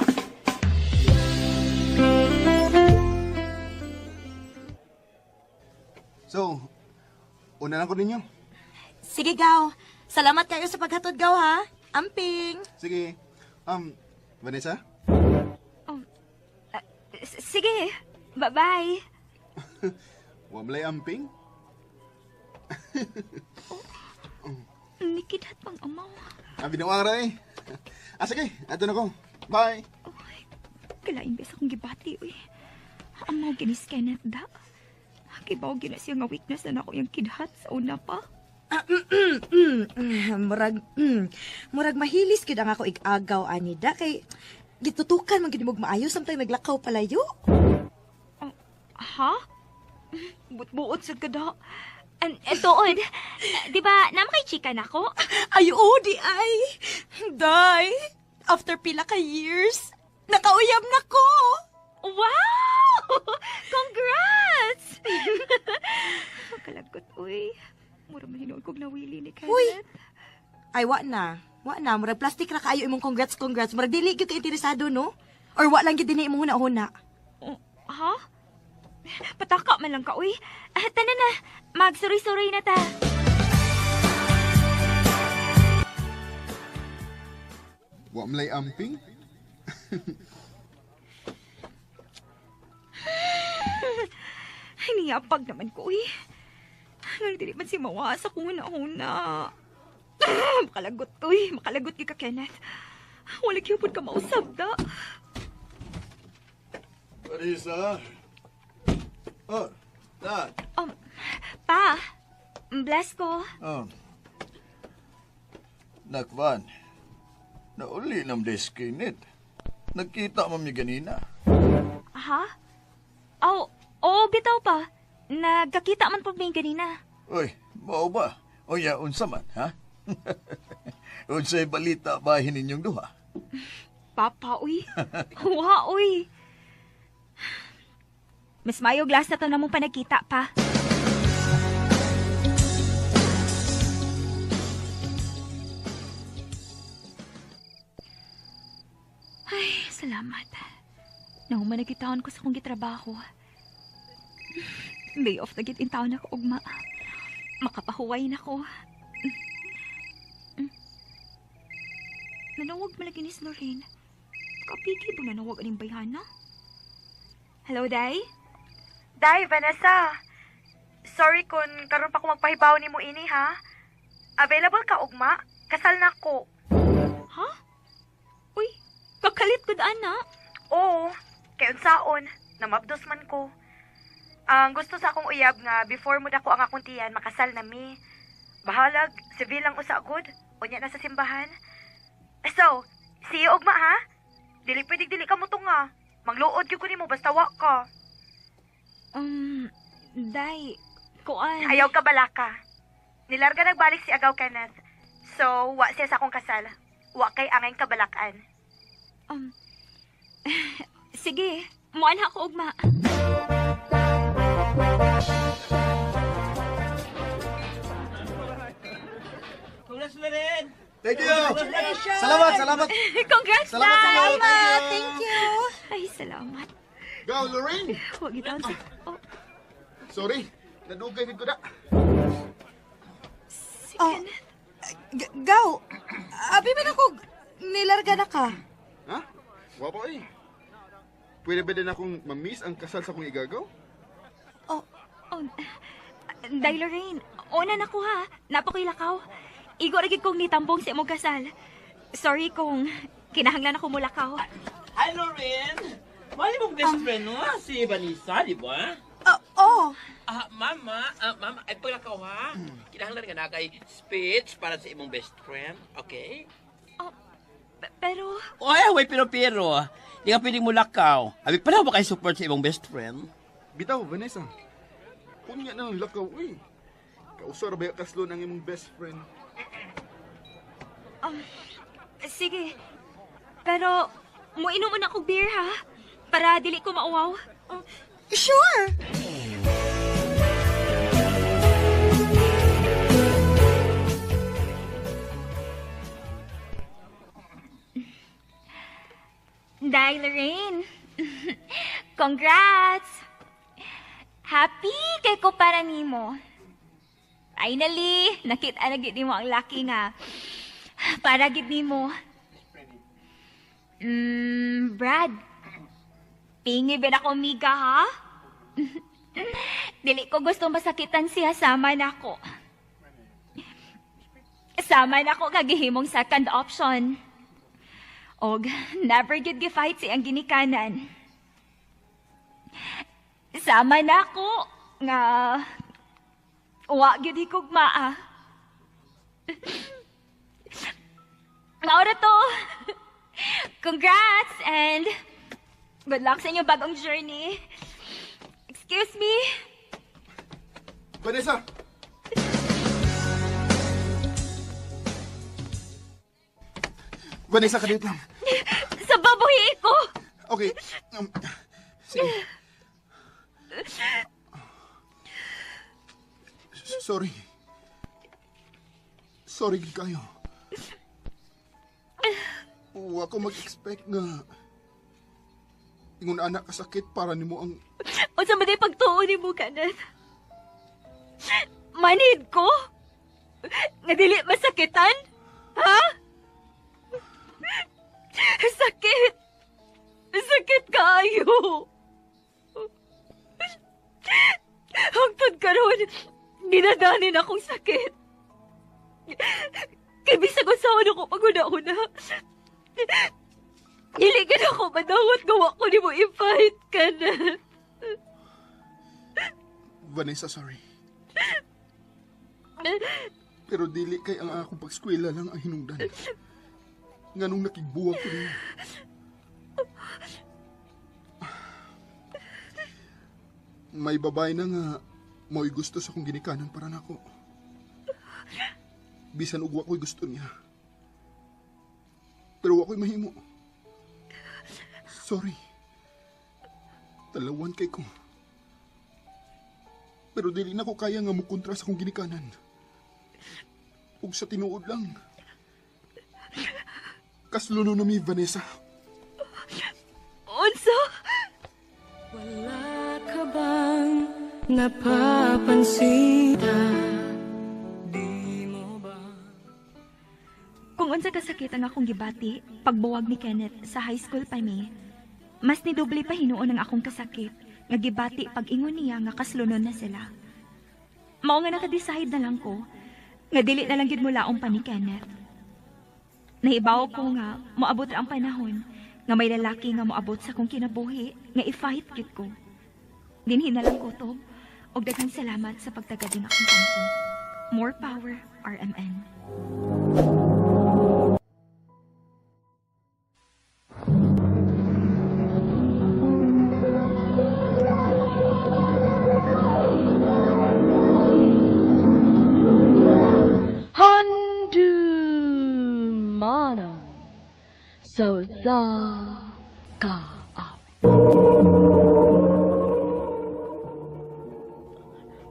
So, una lang ko ninyo. Sige, gaw. Salamat kayo sa paghatod, gaw, ha? Amping. Sige. Vanessa? Sige, bye-bye. Wamlay amping? Nikidat pang amaw. Binuang ra eh. Sige, ato na ko. Bye. Kalaing bes akong gibati, uy. Amaw ginis Kenneth da. Kibaw gina siya nga weakness na ako yung kidhat sa una pa. Murag mahilis gid ang ako igagaw ani da kay gitutukan man gid mo maayo samtang naglakaw palayo. Ha? But-buot sa kada. Tuod, di ba naman kay chika na ko? Ay, oo, di ay. Day, after pila ka years, nakauyab na ko. Wow! Congrats! Kalagot, uy. Mura mahinood kong nawili ni Kenneth. Uy! Ay, wa na. Wa na. Murag plastic ra kayo imong congrats. Murag dili gyud ka interesado, no? Or wa lang gyud dinhi imong huna-huna. Ha? Pataka man lang ka, uy. Tanan na, magsuroy-suroy na ta. Wamlay amping? Niyapag naman ko, uy. Nang dili man si mawa sa kung una-una. Makalagot, uy. Makalagot ka, Kenneth. Wala kiyapon ka mausap, da. Marisa. Oh, Dad. Pa, bless ko. Nakvan. Nauli nam deskinit. Nagkita mo mi ganina. Ha? Oo, bitaw pa. Nagkakita man pa may ganina. Uy, mao ba? O ya, unsa man, ha? Unsay balita bahin ninyong duha? Papa, uy. Wa, uy. Mas mayo glass na to na mong panagkita pa. Ay, salamat. Nahuman nagkitaon ko sa kong gitrabaho. Day off na gitintaon ako, ugma. Makapahuway na ko. Nanawag malagi ni Lorraine. Kapigi ba nanawag aning bayhana? Hello, Day? Day, Vanessa. Sorry kung karon pa ko magpahibaw ni mo ini, ha? Available ka, ugma? Kasal na ko. Ha? Uy, kakalit ko daan na. Oo, kay unsaon, namabdos man ko. Ang gusto sa akong uyab nga, before mo dako ang akong tiyan, makasal na mi. Bahalag, civil lang usa good, unya na sa simbahan. So, see you ugma, ha? Dili dili ka mo nga. Mangluod ko nimo basta wa ka. Day, kuan. Ayaw ka bala ka. Nilarga nagbalik si Agaw Kenneth. So, wa siya sa akong kasal. Wa kay angay kabalakan. Sige, muan ako ugma. Congrats na rin! Thank you! Salamat! Congrats Salamat na! sa'yo! Thank you. Ay, salamat. Go, Lorraine! Huwag itaon sa... Oh, Sorry, nadugay ko na. si Oh. Kenneth. Gaw, abi man ako, nilarga na ka. Ha? Wapo eh. Pwede ba din akong mamiss ang kasal sa kong igagaw? Oh, Day Lorraine, una na ko ha. Napakoy lakaw. Igo ragid kong nitambong sa imong kasal. Sorry kung kinahanglan ako mulakaw. Hi, Lauren! Mali mong best friend mo, si Vanessa, di ba? Oh. Mama, ay paglakaw ha. Kinahanglan nga na kay speech para sa imong best friend, okay? Pero, Oy, pero. Di ka pwedeng mulakaw. Abi, paano ba kayo support sa imong best friend? Bitaw, Vanessa. Kunya na ng lakaw, uy. Kausar ba kaslo ng imong best friend? sige. Pero, muinom muna akong beer ha. Para dili ko mauwaw. Sure. Day Lorraine. Congrats! Happy kay ko para nimo. Finally, nakita na gid nimo ang laki nga. Para gid nimo. Brad. Pingi ba ako miga ha? Dili ko gusto masakitan siya sama nako. Sama nako kagihimong second option. Og never gid gi-fight si ang ginikanan. Sama nako nga wa gid higugmaa. Maura to. Congrats and good luck sa inyong bagong journey. Excuse me? Vanessa! Vanessa, kadit lang. Sa babuhi ko! Okay. Sige. Sorry. Sorry gid kayo. Wa ko mag-expect nga ingon anak kasakit para nimo ang O sa maday pagtuon ni mo, Kenneth. Manid ko? Nga dili masakitan? Ha? Sakit! Sakit kayo! Hangtod karon, dinadanin akong sakit. Kay bisag usawan ako pag-una-una. Iligan ako madawat gawa ko ni mo i-fight ka na. Vanessa, sorry. Pero dili kay ang akong pagskwela lang ang hinungdan. Nganong nakigbuwag ko niyo. May babae na nga mo'y gusto sa kong ginikanan para nako. Bisan ug wa ko'y gusto niya. Pero wa ko'y mahimo. Sorry. Talawan kay ko. Pero dili na ko kaya nga mukontra sa kong ginikanan. Ug sa tinuod lang. Kasluno na mi, Vanessa. Unsa? Wala ka bang napapansin? Di mo ba? Kung unsa kasakit ang akong gibati, pagbuwag ni Kenneth sa high school pa mi, mas ni doble pa hinuon ang akong kasakit, nga gibati pag-ingon niya nga kaslunon na sila. Mao nga nakadecide na lang ko, nga dili na lang gid mulaong pa ni Kenneth. Nahibaw ko nga, moabot ra ang panahon, nga may lalaki nga moabot sa kong kinabuhi, nga i-fight gid ko. Dinhin na lang ko to, og daghang salamat sa pagtagading akong kampo. More power, RMN. Sa ka.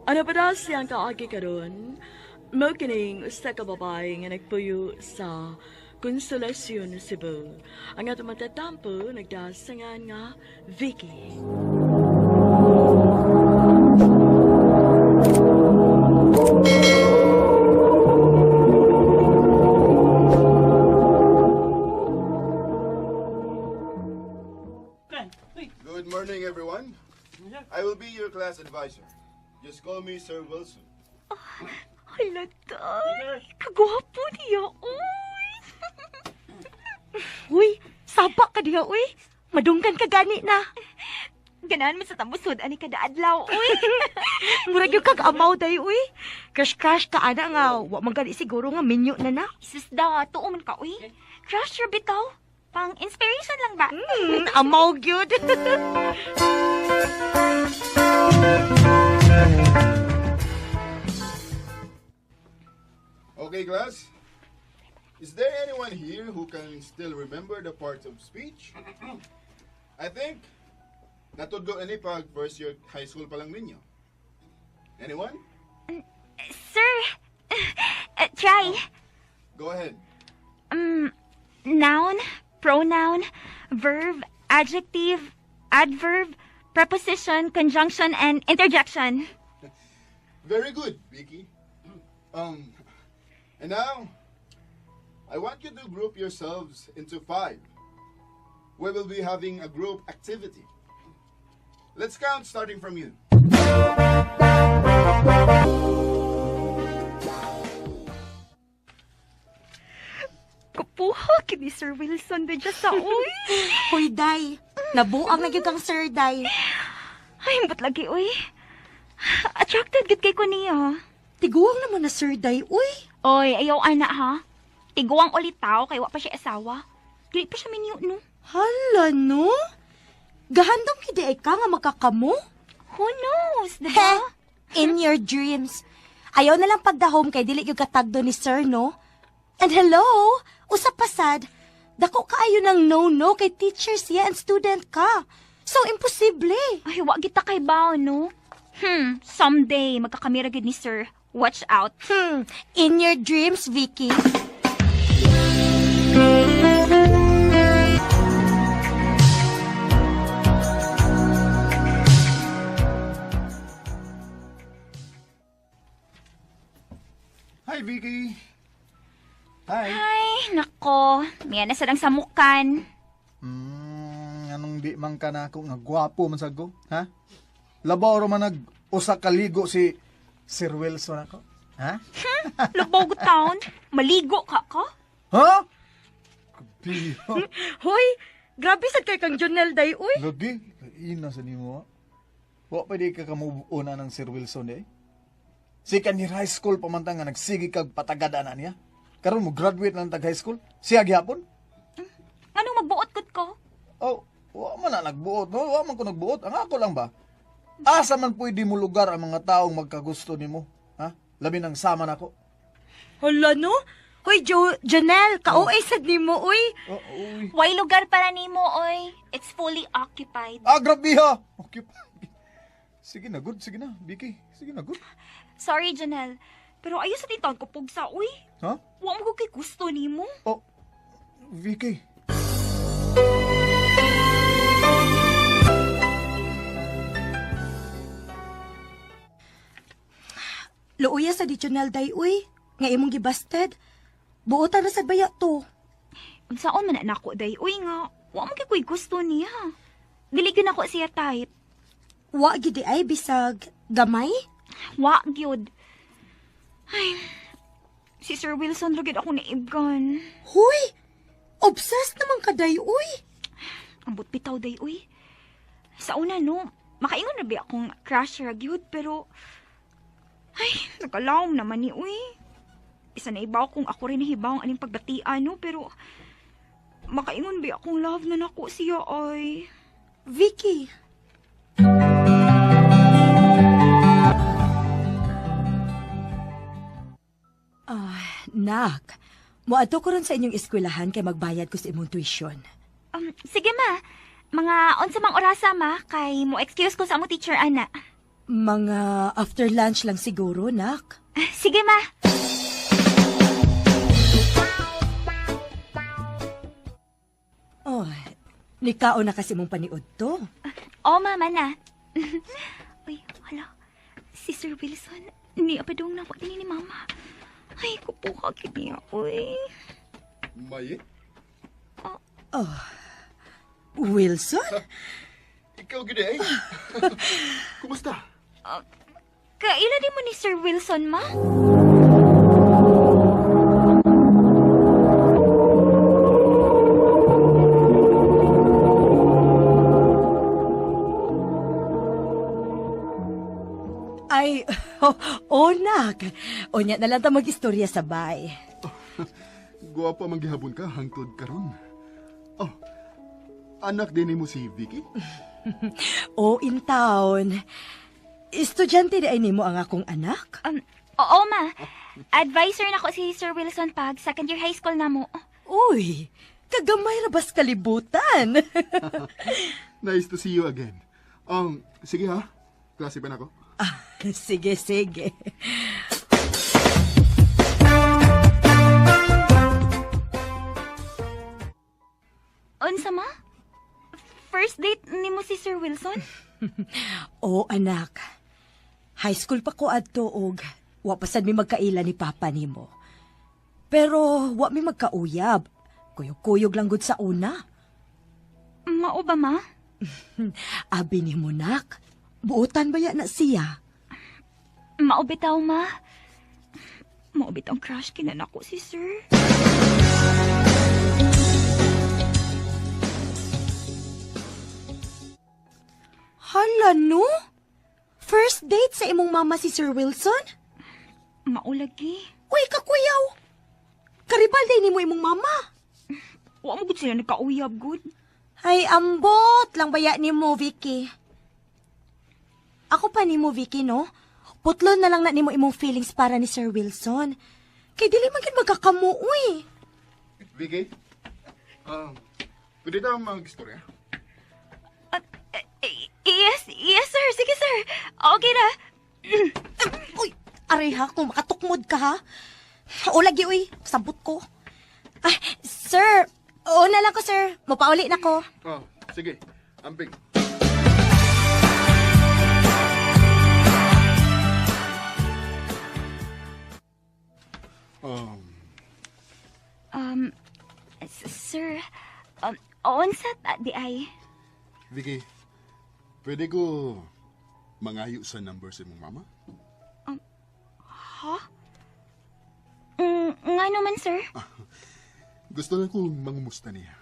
Ano pa daw siyang kaagi karon? Mao kining usa ka babae nga nagpuyo sa Konsolasyon, Cebu. Ang ato matatampo nagdasangan nga Vicky. Good morning, everyone. I will be your class advisor. Just call me Sir Wilson. Hala, tay. Kagwapo niya, uy. Uy, saba ka diya, uy. Madunggan ka gani na. Ganahan mo sa tambusod, ani kada adlaw, uy. Murag yung kag-amaw day, uy. Crush-crush ka, ana nga. Wa man gani siguro nga minyo na na. Sis da, tuo man ka, uy. Crush your bitaw. Pang inspiration lang ba? Amaw gyud. Okay, class. Is there anyone here who can still remember the parts of speech? I think natudlo ani pag first year high school pa lang ninyo. Anyone? Sir, try. Go ahead. Noun, pronoun, verb, adjective, adverb, preposition, conjunction, and interjection. Very good, Vicky. And now, I want you to group yourselves into 5. We will be having a group activity. Let's count starting from you. Kapuha kini Sir Wilson do sa uy. Hoy, day. Nabuang na gyud kang Sir, day. Ay, mbot lagi, uy. Attracted gid kay ko niya. Tiguang naman na Sir, day, uy. Oy, ayaw ana ha. Tiguang ulit tao kay wa pa siya asawa. Dili pa siya minyo no. Hala, no? Gahandom kidi ay ka nga makakamo? Who knows, diba? In your dreams. Ayaw na lang pagdahom kay dili yung katagdo ni Sir, no? And hello, usap pasad, dako kaayo ng no-no kay teacher siya and student ka. So, imposible. Ay, wa kita kay bao, no? Someday, magkakamera gid ni Sir. Watch out. In your dreams, Vicky. Hi, Vicky. Hi. Ay, nako. Miya na sadang samukan. Anong di man ka na ako nga gwapo man sago, ha? Labaw ro man nag-usa kaligo si Sir Wilson ako, ha? Labaw ko taon. Maligo ka ka? Ha? Kabiyo. Hoy, grabe sad kay kang Jonel, day, uy. Lagi, ina sa nimo, ha? Wa pa di ka kamuuna ng Sir Wilson, eh? Second year high school pamantang nga nagsigi kag patagada na niya. Karon mo graduate ng tag high school. Siya gihapon? Anong magbuot gud ko? Oh, wa man na nagbuot, no? Wa man ko nagbuot. Ang ako lang ba? Asa man pwede mo lugar ang mga taong magkagusto nimo, ha? Labi nang sama nako. Hala, no? Hoy, Jonel, ka-OA sad nimo, uy. Uy. Way lugar para nimo, oy. It's fully occupied. Ah, grabe ha! Okay. Sige na, good. Sige na, Vicky. Sige na, good. Sorry, Janelle. Pero ayos sa titan ko pugsa, uy. Ha? Wa mo ko kay gusto nimo. Oh, Vicky. Luuya sa di Jonel, day, uy. Nga imong gibasted. Buotan na sa baya to. Unsaon man na nako, day. Uy nga, wa mo kay ko'y gusto niya. Dili gyud ako siya type. Wa gidi ay bisag gamay? Wa gyud. Ay, si Sir Wilson ragid ako naibgan. Huy! Obsessed naman ka, day, uy. Ambot bitaw, day, uy. Sa una, no, makaingon na ba akong crush ragyod, pero... Ay, nagkalawom naman ni, uy. Isa na ibaw kung ako rin nahibaw ang aning pagbatian, no, pero... Makaingon ba akong love na nako siya, ay... Vicky. Nak, Moadto ko ron sa inyong eskwelahan kay magbayad ko sa imong tuition. Sige ma. Mga unsa mang orasa ma, kay mo excuse ko sa among teacher ana. Mga after lunch lang siguro, nak. Sige ma. Oh, nikaon na kasi mong paniod to. O mama na. Uy, hala. Si Sir Wilson, ni apadong na din ni mama. Ay, kupuha kini uy. May? Oh, Wilson? Ikaw gini eh. Kumusta? Kaila di mo ni Sir Wilson, ma? Ay, nak. Onya na lang ta mag-istorya sabay. Guwapa manggihapon ka hangtod karon. Oh, anak din mo si Vicky? In town. Estudyante di ay nimo ang akong anak? Oo, ma. Advisor na ko si Sir Wilson pag second year high school na mo. Uy, kagamay rabas kalibutan. Nice to see you again. Sige ha. Klase pa na ako. Sige, sige. Unsa ma? First date ni mo si Sir Wilson? Anak. High school pa ko adto og wa pa sad mi magkaila ni papa nimo. Pero wa mi magkauyab. Kuyog-kuyog lang gud sa una. Mao ba ma? Abi nimo nak. Buotan ba ya na siya? Mao bitaw ma. Mao bitaw crush kinanako si Sir. Hala no? First date sa imong mama si Sir Wilson? Maulagi. Uy, kakuyaw! Karibal day ni mo imong mama. Wa mo gud sila nagkauyab gud. Ay, ambot lang baya ni mo, Vicky. Ako pa ni mo, Vicky, no? Putlon na lang na ni mo imong feelings para ni Sir Wilson. Kay dili man gid magkakamu, uy. Vicky? Pwede tayo mag-istorya? Yes, sir. Sige, sir. Okay na. Uy, aray ha, kung makatukmod ka ha. O lagi, uy, sabot ko. Ay, sir, na lang ko, sir. Mapauli na ko. Sige. Amping. Sir, unsa di ay? Vicky, pwede ko mangayo sa number sa mong mama? Ha? Nga naman, sir. Gusto lang kong mangumusta niya.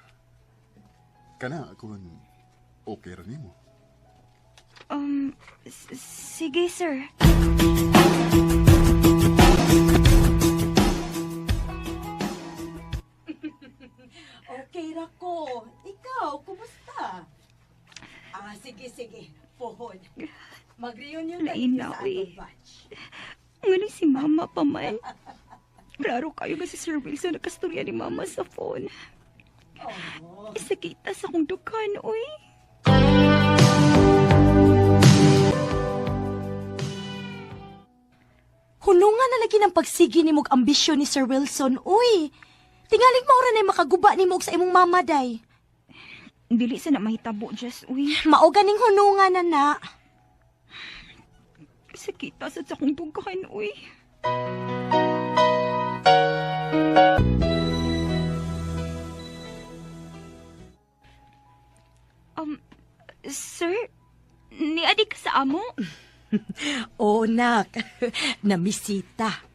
Kana kung okay rin mo. Sige, sir. Okay, Rako. Ikaw, kumusta? Sige. Pohon. Mag-reunion na Lain sa na, atong batch. Ngunit si mama pa man. Klaro kayo nga si Sir Wilson nakastorya ni mama sa phone. Isakita sa kong dukan, uy. Hunungan na lagi ng pagsigi ni mong ambisyon ni Sir Wilson, uy. Tingaling mo rin ay makaguba ni mo sa imong mama, day. Dili sa na mahitabo, Jess, uy. Mauganing hunungan na na. Isakita sa kong dukan, uy. Sir, ni adik ka sa amo? Nak. Namisita.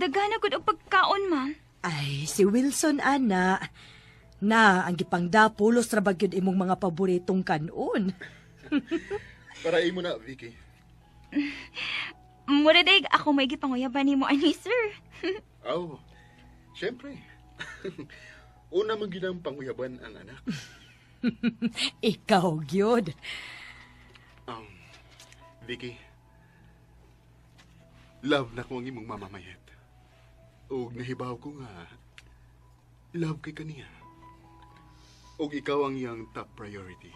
Dagana gud og pagkaon, ma. Ay, si Wilson, ana. Na, ang gipangdapulos ra bagyod imong mga paboritong kanon. Para imo na, Vicky. Mura day ako may gipanguyaban nimo ani, sir. Syempre. Una man gid ang panguyaban ang anak. Ikaw, gyud. Vicky, love na ko ang imong mamamayat. Og nahibaw ko nga, love kay kaniya. Og ikaw ang iyang top priority.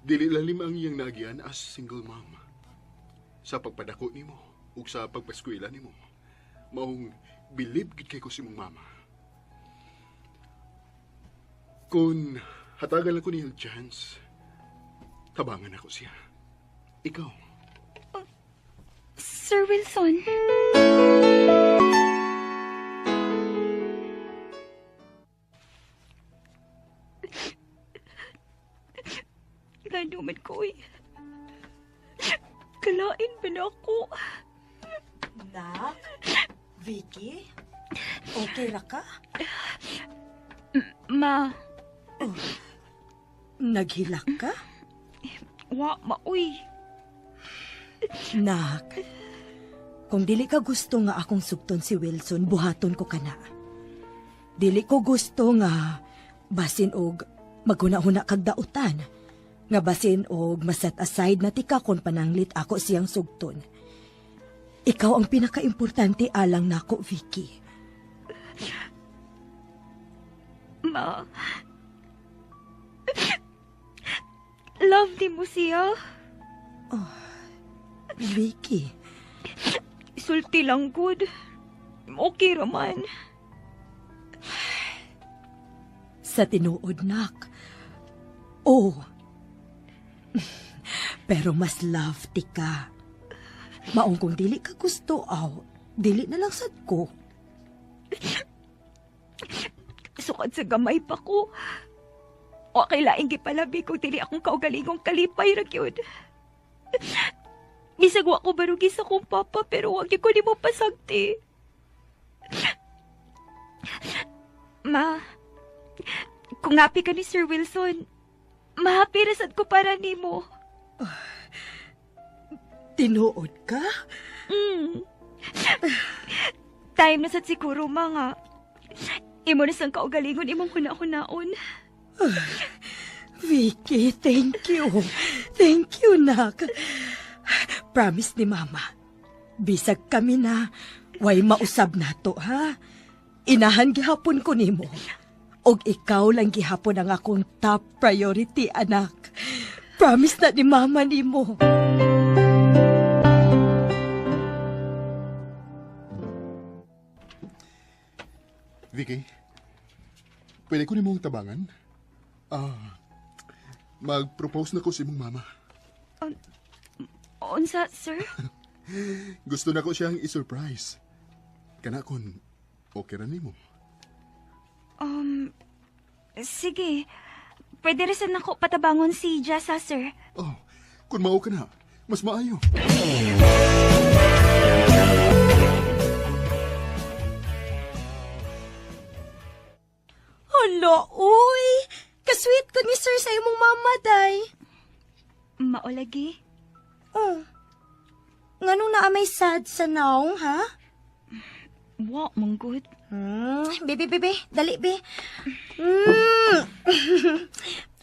Dili lalim ang iyang naagyan as single mom. Sa pagpadako nimo ug sa pagpaskwela nimo, maong bilib gid kay ko si mong mama. Kung hatagan ako niya chance, tabangan ako siya. Ikaw. Sir Wilson. Nanuman ko eh. Kalain ba na ako? Nak? Vicky? Okay ra ka? Ma. Naghilak ka? Wa, uy. Nak, kung dili ka gusto nga akong sugton si Wilson, buhaton ko ka na. Dili ko gusto nga basin og maghuna-huna kag dautan. Nga basin og maset aside na tika kon pananglit ako siyang sugton. Ikaw ang pinaka-importante alang nako, Vicky. Ma. Love di mo siya. Oh, Vicky. Sulti lang, good. Okay raman. Sa tinuod, nak. Oh. Pero mas love ti ka. Maong kung dili ka gusto, dili na lang sad ko. Sukad sa gamay pa ko. O kailaing gipalabi kung dili akong kaugalingong kalipay ra gyud. Bisag wa ko barugi sa kong papa pero wag ko ni mo pasagti. Ma, kung happy ka ni Sir Wilson, mahappy rasad ko para nimo. Tinuod ka? Time na sad siguro, mga. Imo na sang kaugalingon imong huna-hunaon. Vicky, thank you. Thank you, nak. Promise ni Mama, bisag kami na, way mausab nato, ha? Inahan gihapon ko nimo. Og ikaw lang gihapon ang akong top priority, anak. Promise na ni Mama nimo. Vicky, pwede ko nimong tabangan? Mag-propose na ko si mong mama. Unsa, sir? Gusto na ko siyang i-surprise. Kana kon, okay ra nimo. Sige. Pwede rin na ko patabangon si Jessa, sir. Oh, kung mao ka na, mas maayo. Hala, uy! Kasweet ko ni sir sa imong mama, day. Maolagi? Oh. Nganong naamay sad sa naong, ha? Wa, manggod. Bebe, dali, be.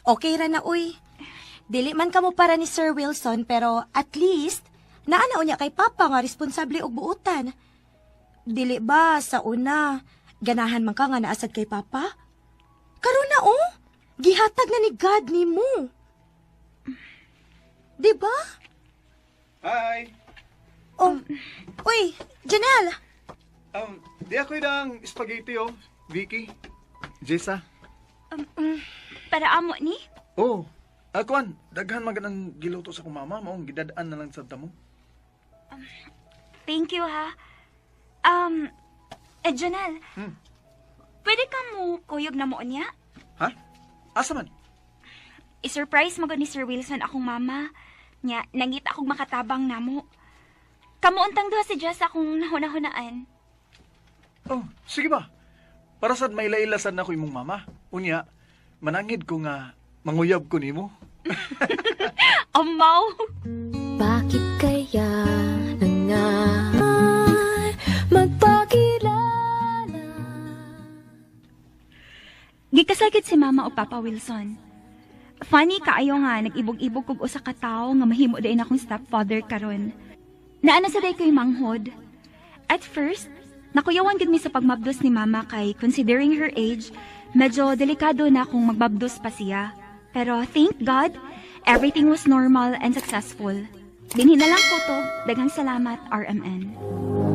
Okay ra na, uy. Dili man kamo para ni Sir Wilson, pero at least, naanaw niya kay Papa nga responsable og buutan. Dili ba, sa una, ganahan man ka nga naasad kay Papa? Karon na, oh. Gihatag na ni God ni mo. Diba? Hi! Oh, uy, Janelle! Di ako yung spaghetti, Vicky. Jessa. Para amo ni? Oh, akuan, daghan maganang giluto sa kong mama, maong gidadaan na lang sa mo. Thank you, ha. Janelle, pwede ka mo kuyog na mo niya? Ha? Asa man? I-surprise mo ni Sir Wilson akong mama. Nya, nangita akong makatabang namo. Kamuuntang duha si Jess akong nahuna-hunaan. Oh, sige ba? Para sad may lailasan na ko imong mama. Unya, manangid ko nga manguyab ko nimo. Amaw! Bakit kaya nga magpakilala? Gikasagit si Mama o Papa Wilson. Funny kaayo nga, nag-ibog-ibog kog usa ka tawo nga mahimo din akong stepfather karon. Naana sa day ko'y manghod. At first, Nakuyawan gid mi sa pagmabdos ni mama kay considering her age, medyo delikado na kung magbabdos pa siya. Pero thank God, everything was normal and successful. Dinhi na lang ko to. Daghang salamat, RMN.